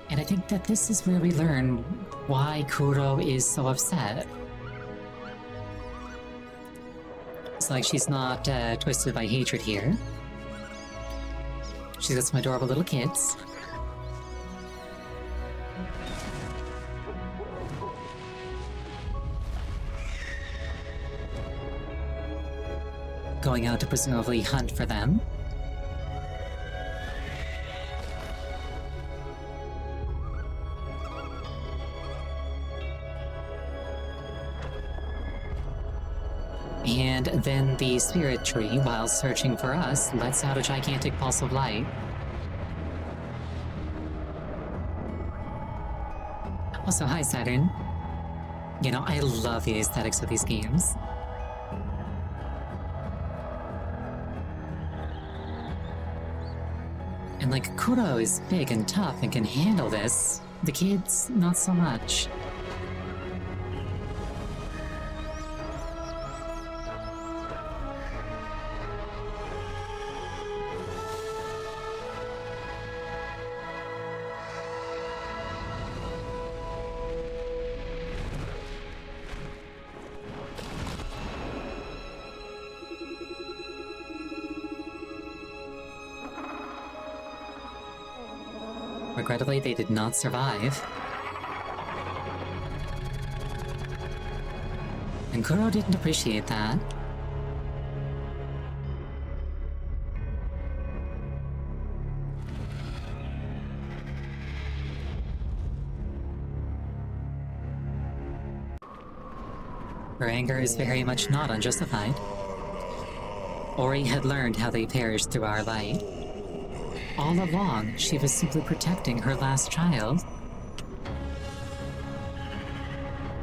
And I think that this is where we learn why Kuro is so upset. It's like she's not twisted by hatred here. She's got some adorable little kids. Going out to presumably hunt for them. And then the spirit tree, while searching for us, lets out a gigantic pulse of light. Also, hi Saturn. You know, I love the aesthetics of these games. And like, Kuro is big and tough and can handle this. The kids, not so much. Regrettably, they did not survive. And Kuro didn't appreciate that. Her anger is very much not unjustified. Ori had learned how they perished through our light. All along, she was simply protecting her last child.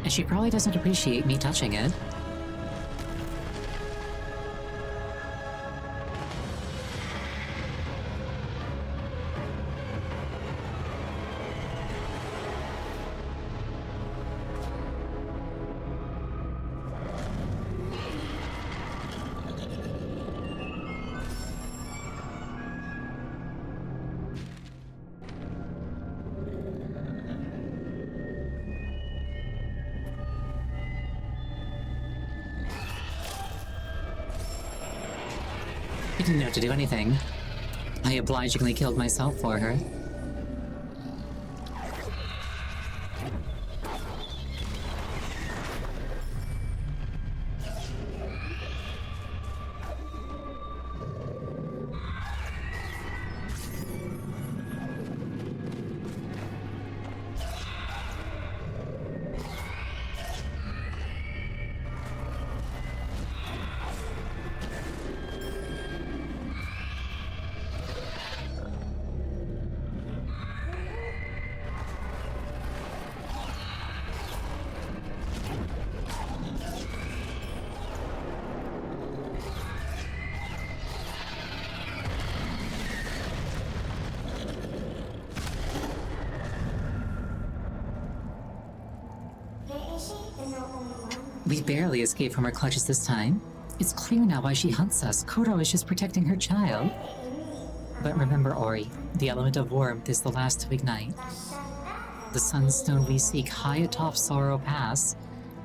And she probably doesn't appreciate me touching it. I didn't know to do anything. I obligingly killed myself for her. We barely escaped from her clutches this time. It's clear now why she hunts us. Kuro is just protecting her child. But remember, Ori, the element of warmth is the last to ignite. The sunstone we seek high atop Sorrow Pass.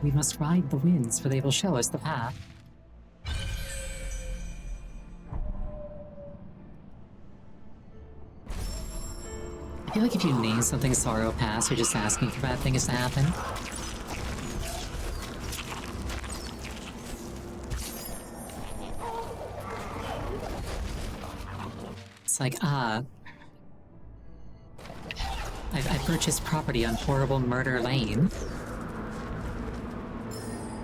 We must ride the winds, for they will show us the path. I feel like if you name something Sorrow Pass, you're just asking for bad things to happen. It's like, I I've purchased property on horrible Murder Lane.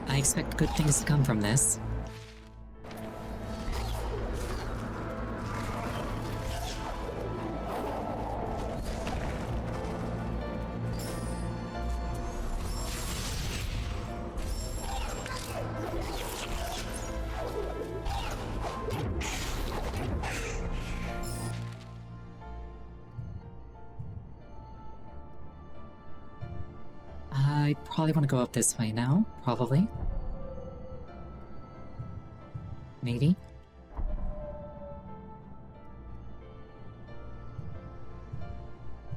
I expect good things to come from this. I probably want to go up this way now, probably. Maybe.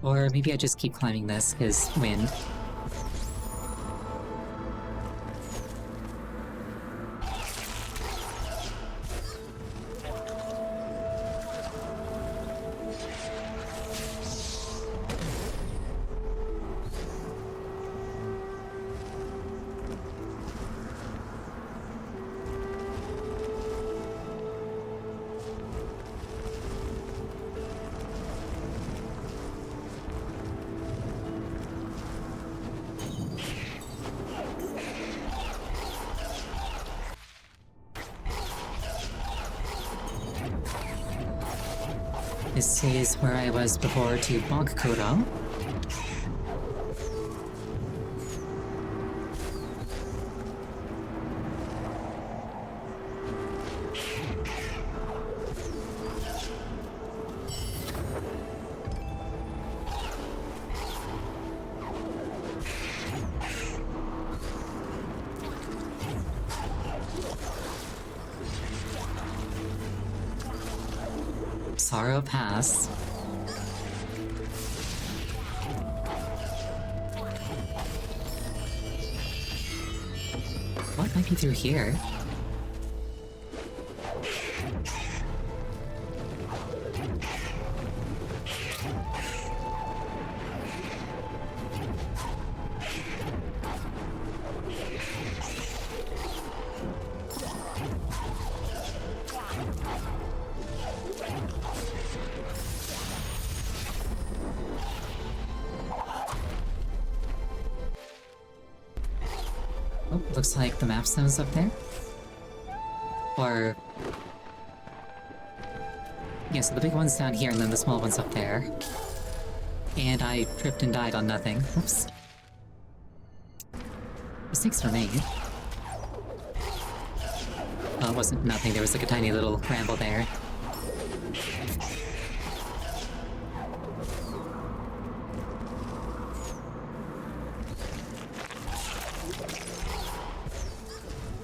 Or maybe I just keep climbing this, because wind. This is where I was before to Bonk Kuro. Sorrow Pass. What might be through here? Oh, looks like the map stone's up there. Or... yeah, so the big one's down here and then the small one's up there. And I tripped and died on nothing. Oops. Mistakes were made. Well, it wasn't nothing, there was like a tiny little ramble there.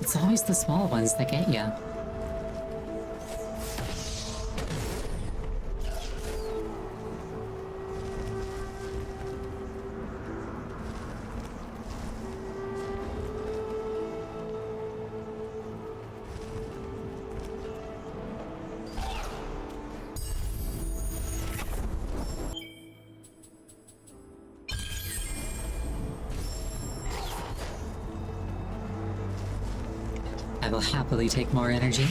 It's always the small ones that get ya. I will happily take more energy.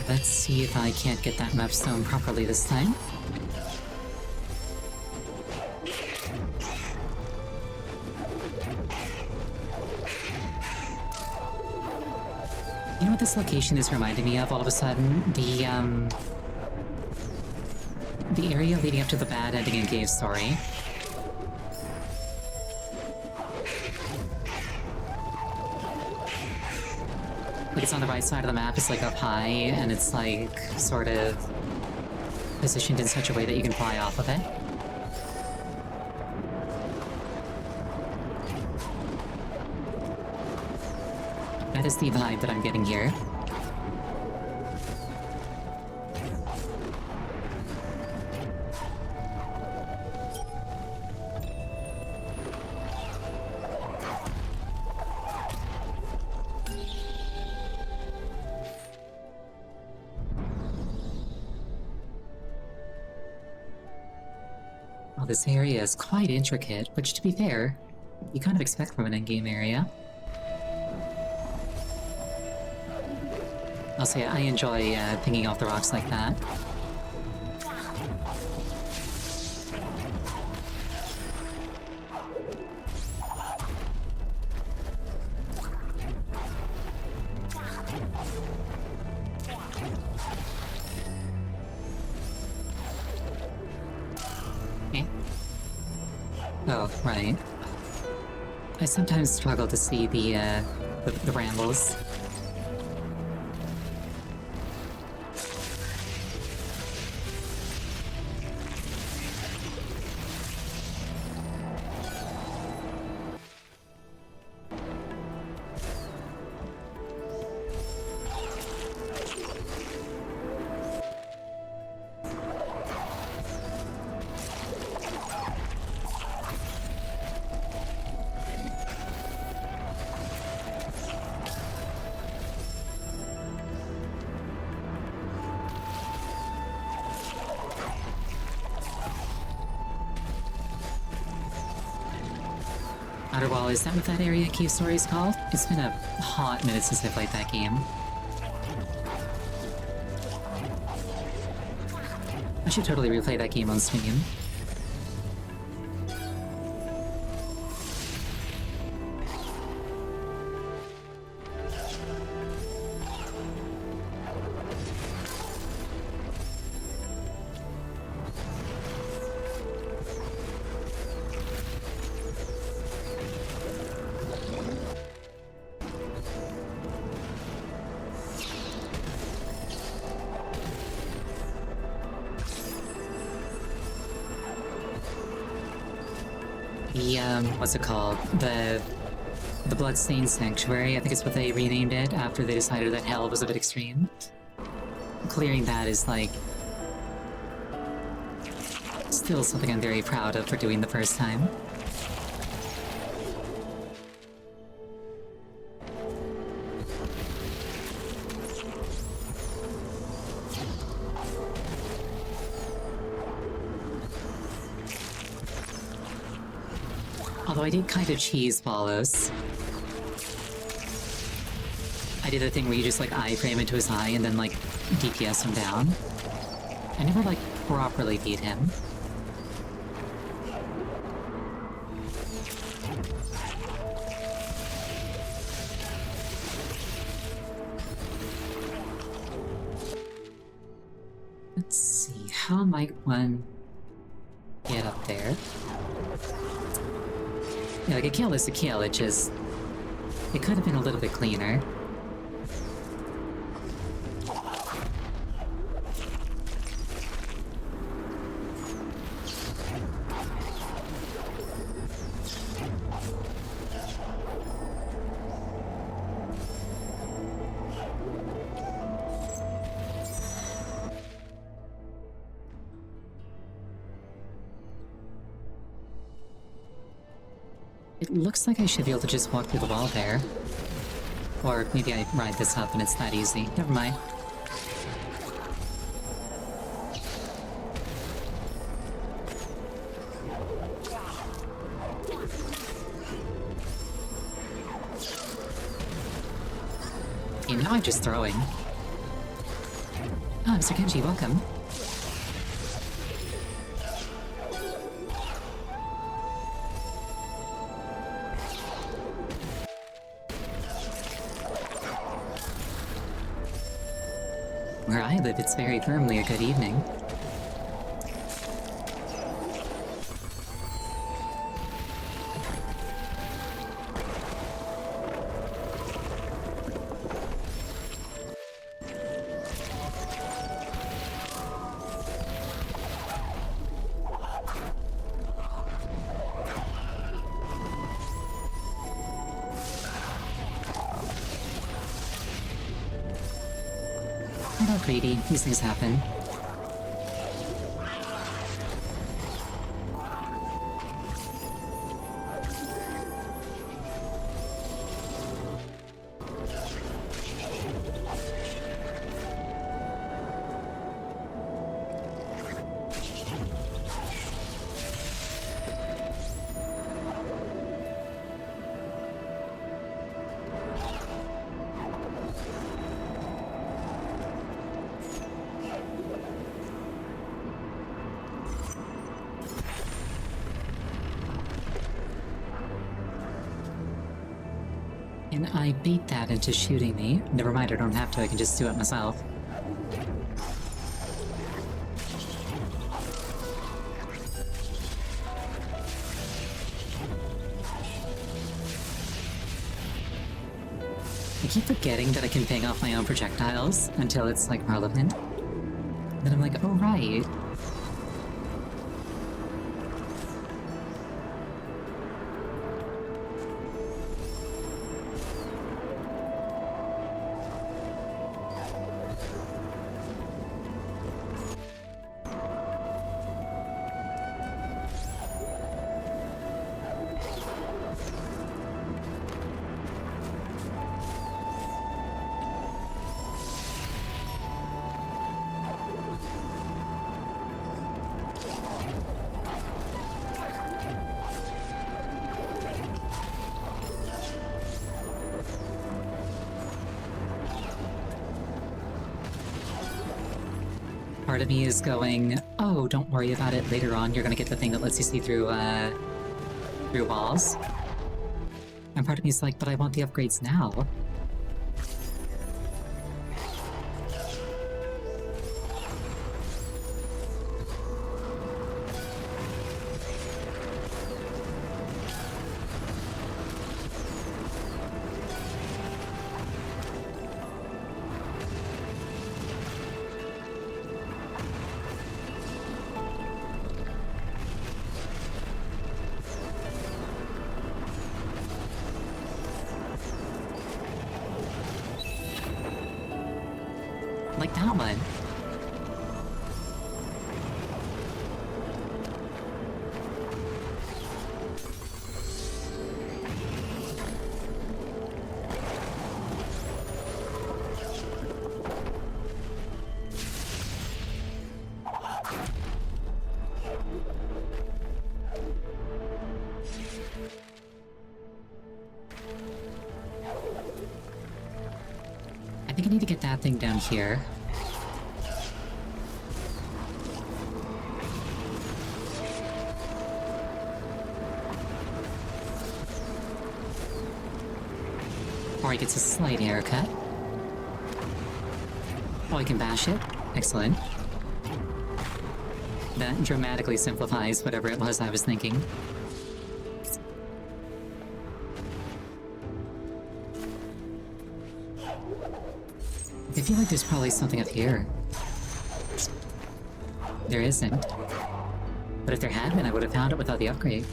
Let's see if I can't get that map stone properly this time. You know what this location is reminding me of all of a sudden? The area leading up to the bad ending in Gabe's story. Like, it's on the right side of the map, it's like up high, and it's like, sort of positioned in such a way that you can fly off of it. That is the vibe that I'm getting here. Oh, this area is quite intricate, which, to be fair, you kind of expect from an endgame area. I'll say I enjoy pinging off the rocks like that. Oh, right. I sometimes struggle to see the rambles. Outer Wall, is that what that area cave story is called? It's been a hot minute since I played that game. I should totally replay that game on stream. What's it called? The Bloodstained Sanctuary, I think is what they renamed it after they decided that hell was a bit extreme. Clearing that is, like, still something I'm very proud of for doing the first time. Although I did kind of cheese Follows. I did the thing where you just like iframe into his eye and then like DPS him down. I never like properly beat him. Let's see, how might one get up there? Yeah, like a kill is a kill, it just... It could have been a little bit cleaner. It looks like I should be able to just walk through the wall there. Or maybe I ride this up and it's that easy. Never mind. Okay, now I'm just throwing. Ah, Mr. Kenji, welcome. Where I live, it's very firmly a good evening. Not greedy, these things happen. And I bait that into shooting me. Never mind, I don't have to, I can just do it myself. I keep forgetting that I can ping off my own projectiles until it's, like, relevant. Then I'm like, oh right. Part of me is going, oh, don't worry about it, later on you're gonna get the thing that lets you see through walls. And part of me is like, but I want the upgrades now. Like that one. I think I need to get that thing down here. Or he gets a slight haircut. Oh, I can bash it? Excellent. That dramatically simplifies whatever it was I was thinking. I feel like there's probably something up here. There isn't. But if there had been, I would have found it without the upgrade.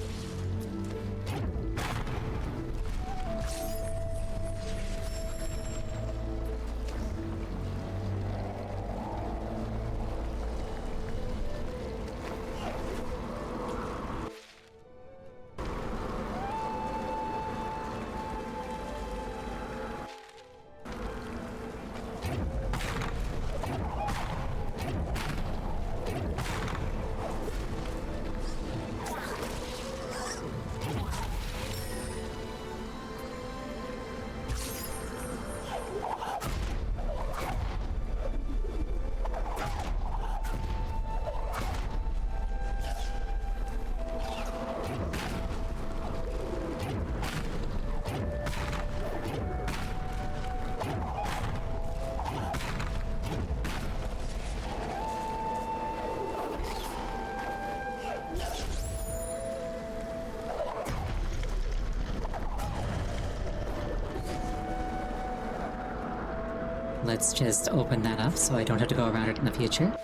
Let's just open that up so I don't have to go around it in the future.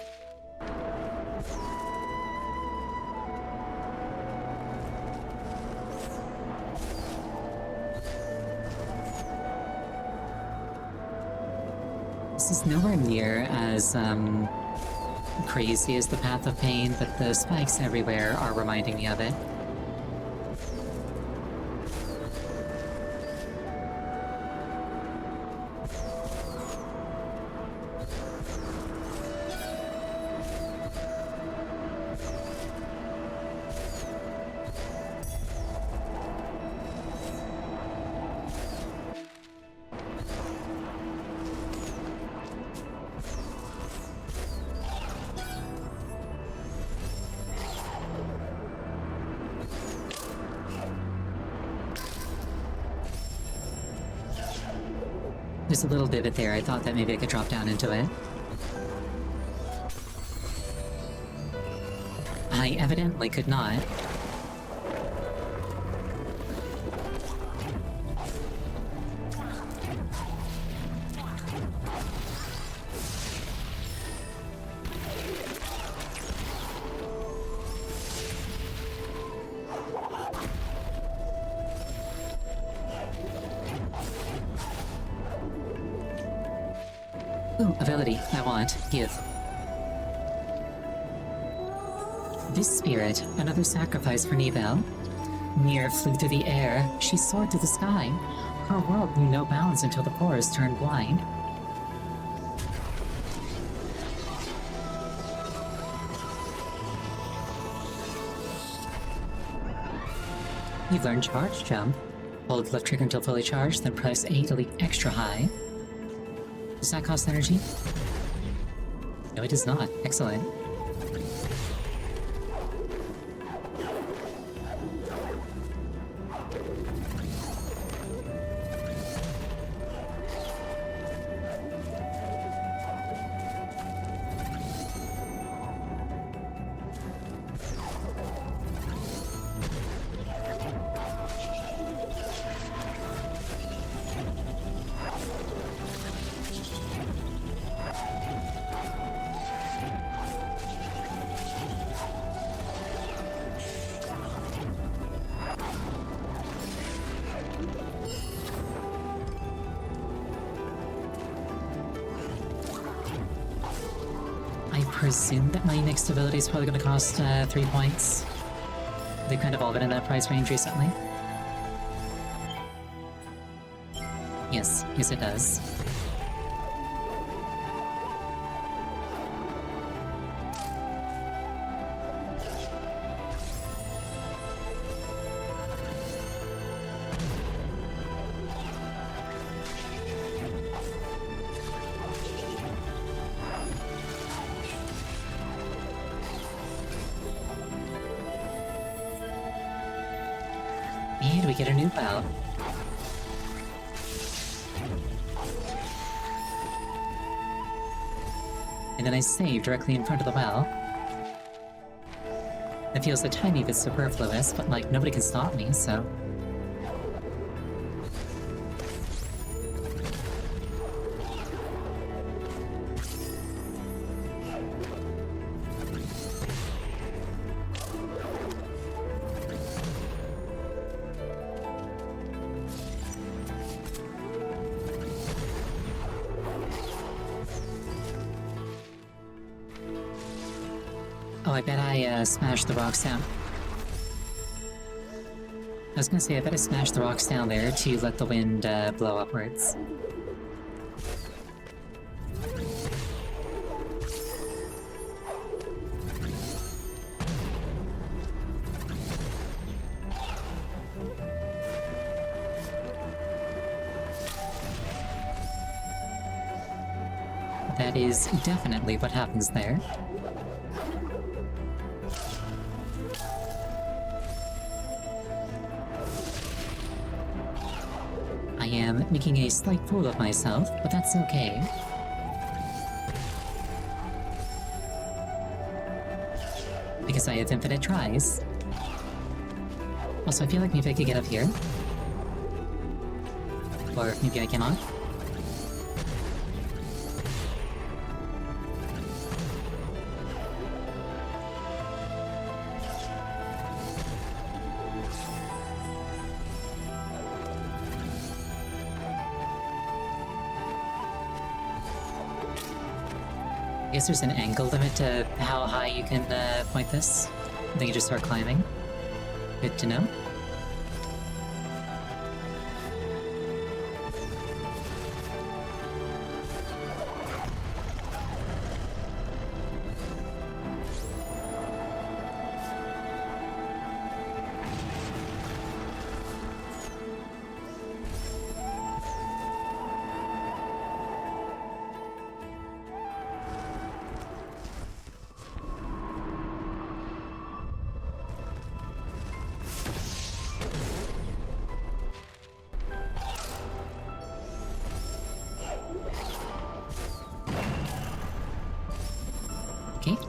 This is nowhere near as, crazy as the Path of Pain, but the spikes everywhere are reminding me of it. There's a little divot there. I thought that maybe I could drop down into it. I evidently could not. Ooh, ability. I want. Give. This spirit, another sacrifice for Nibel. Mir flew through the air. She soared through the sky. Her world knew no bounds until the forest turned blind. You've learned Charge Jump. Hold left trigger until fully charged, then press A to leap extra high. Does that cost energy? No, it does not. Excellent. I presume that my next ability is probably going to cost 3 points. They've kind of all been in that price range recently. Yes, it does. And we get a new well. And then I save directly in front of the well. It feels a tiny bit superfluous, but like nobody can stop me, so... Oh, I bet I smashed the rocks down. I was gonna say, I bet I smashed the rocks down there to let the wind blow upwards. That is definitely what happens there. I am making a slight fool of myself, but that's okay. Because I have infinite tries. Also, I feel like maybe I could get up here. Or maybe I cannot. I guess there's an angle limit to how high you can point this. Then you just start climbing. Good to know.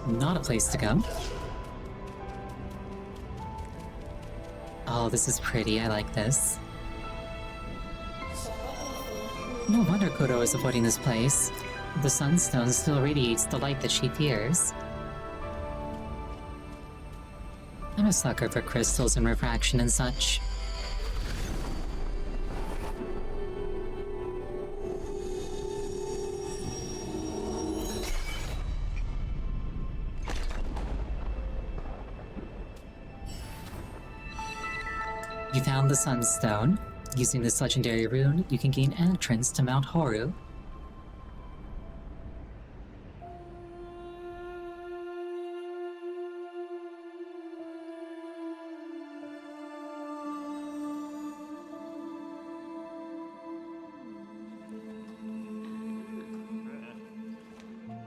Not a place to go. Oh, this is pretty. I like this. No wonder Kuro is avoiding this place. The Sunstone still radiates the light that she fears. I'm a sucker for crystals and refraction and such. You found the Sunstone. Using this legendary rune, you can gain entrance to Mount Horu.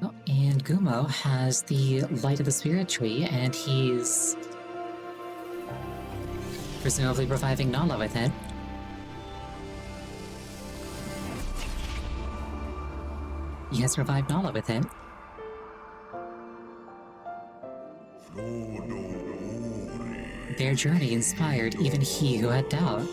Oh, and Gumo has the Light of the Spirit Tree, and he's presumably reviving Nala with it. He has revived Nala with it. Their journey inspired even he who had doubt.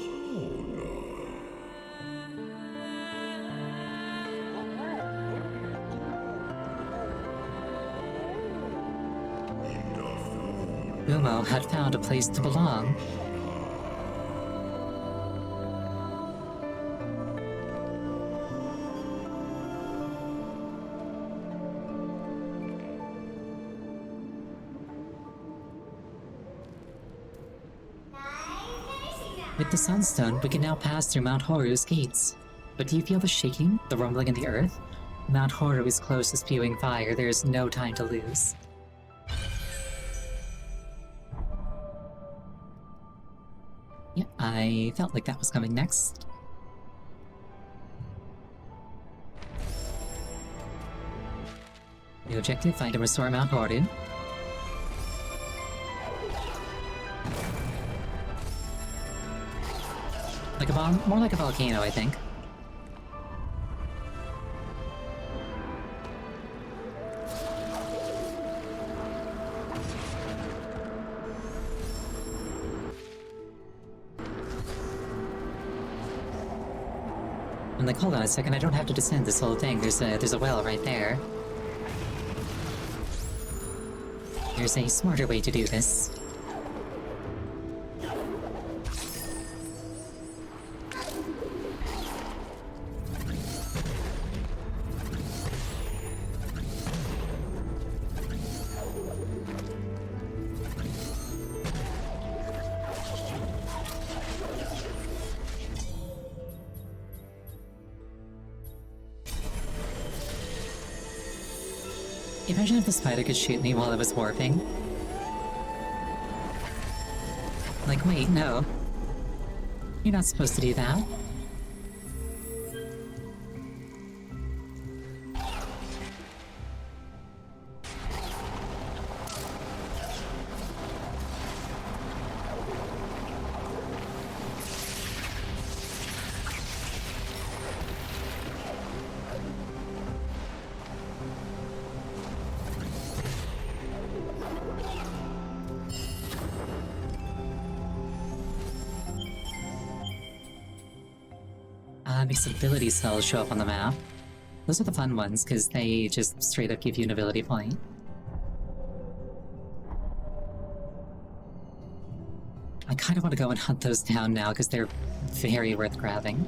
Gumo had found a place to belong. With the Sunstone, we can now pass through Mount Horu's gates. But do you feel the shaking, the rumbling in the earth? Mount Horu is close to spewing fire. There is no time to lose. Yeah, I felt like that was coming next. New objective, find and restore Mount Horu. Like a bomb? More like a volcano, I think. I'm like, hold on a second, I don't have to descend this whole thing. There's a well right there. There's a smarter way to do this. Imagine if the spider could shoot me while I was warping. Like, wait, no. You're not supposed to do that. Makes ability cells show up on the map. Those are the fun ones, because they just straight up give you an ability point. I kind of want to go and hunt those down now, because they're very worth grabbing.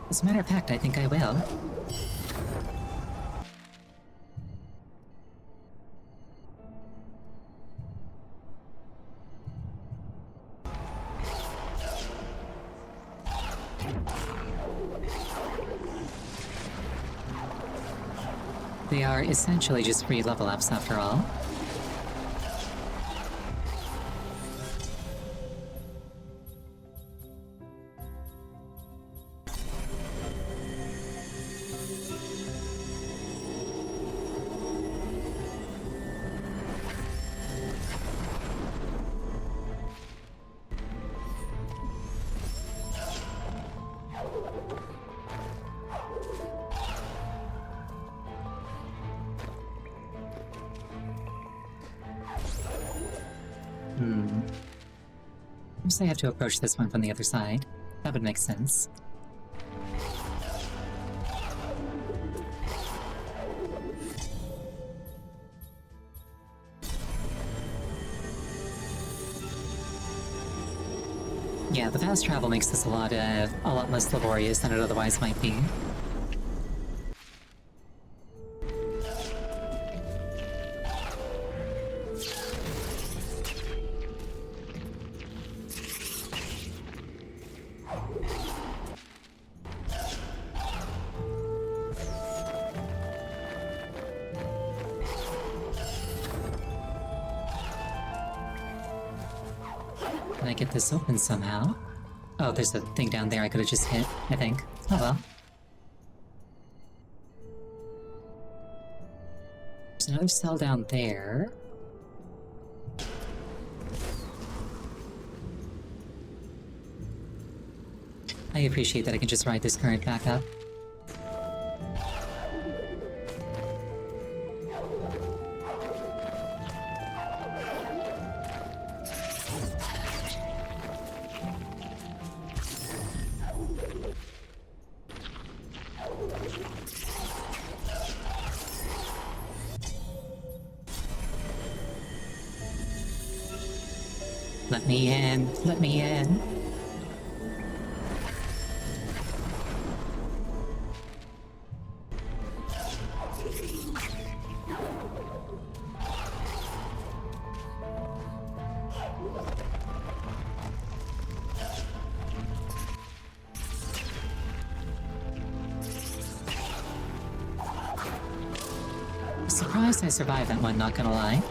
As a matter of fact, I think I will. They are essentially just free level ups after all. Perhaps I have to approach this one from the other side. That would make sense. Yeah, the fast travel makes this a lot less laborious than it otherwise might be. Can I get this open somehow? Oh, there's a thing down there I could have just hit, I think. Oh well. There's another cell down there. I appreciate that I can just ride this current back up. Let me in, let me in. Surprised I survived that one, not gonna lie.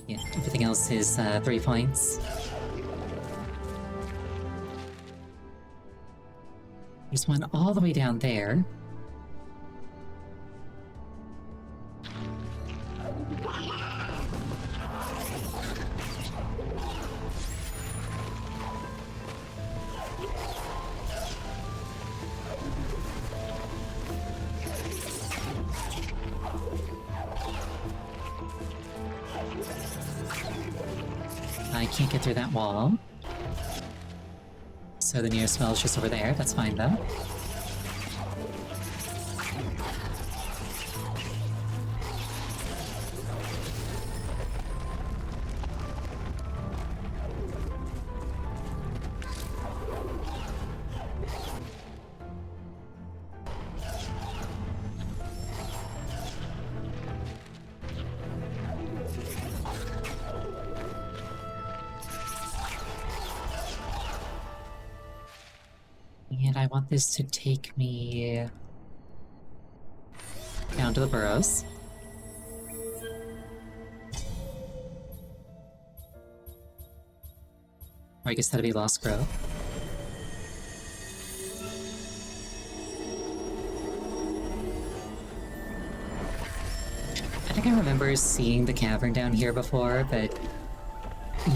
Yeah, everything else is 3 points. There's one all the way down there. I can't get through that wall. So the nearest well is just over there, that's fine though. And I want this to take me down to the burrows. Or I guess that'd be Lost Grove. I think I remember seeing the cavern down here before, but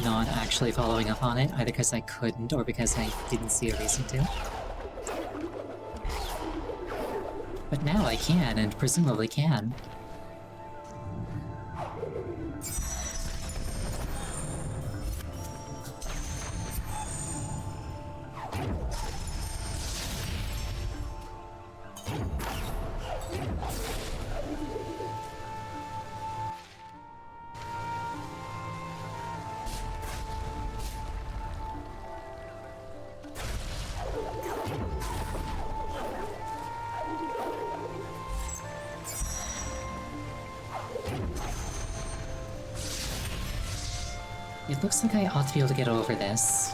not actually following up on it, either because I couldn't or because I didn't see a reason to. But now I can, and presumably can. It looks like I ought to be able to get over this.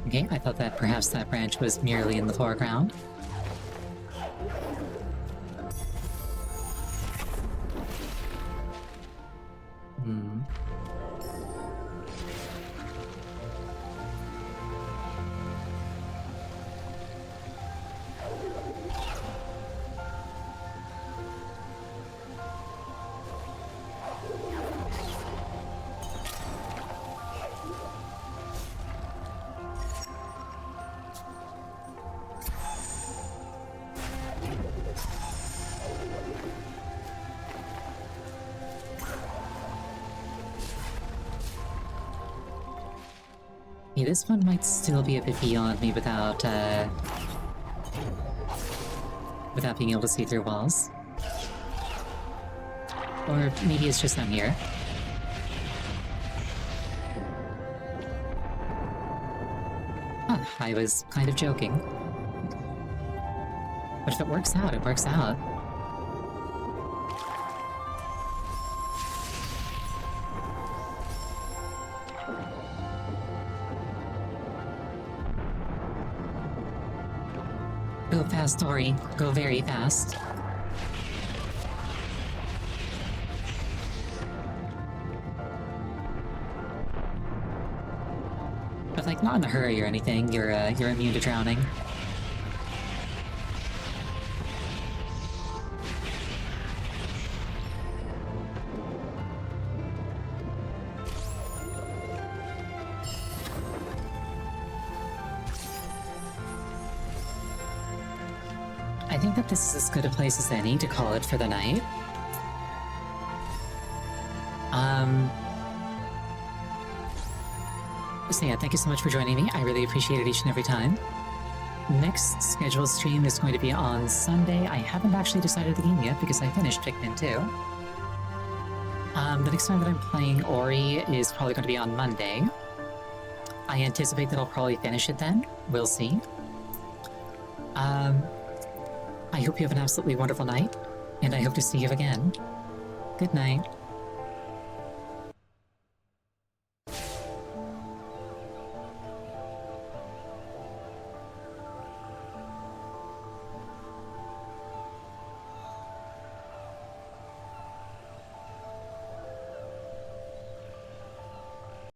Okay, I thought that perhaps that branch was merely in the foreground. Yeah, this one might still be a bit beyond me without being able to see through walls. Or maybe it's just I'm here. Huh, I was kind of joking. But if it works out, it works out. Go fast, Tori. Go very fast. But like, not in a hurry or anything. You're immune to drowning. I think that this is as good a place as any to call it for the night. So yeah, thank you so much for joining me. I really appreciate it each and every time. Next scheduled stream is going to be on Sunday. I haven't actually decided the game yet because I finished Pikmin 2. The next time that I'm playing Ori is probably going to be on Monday. I anticipate that I'll probably finish it then. We'll see. I hope you have an absolutely wonderful night, and I hope to see you again. Good night.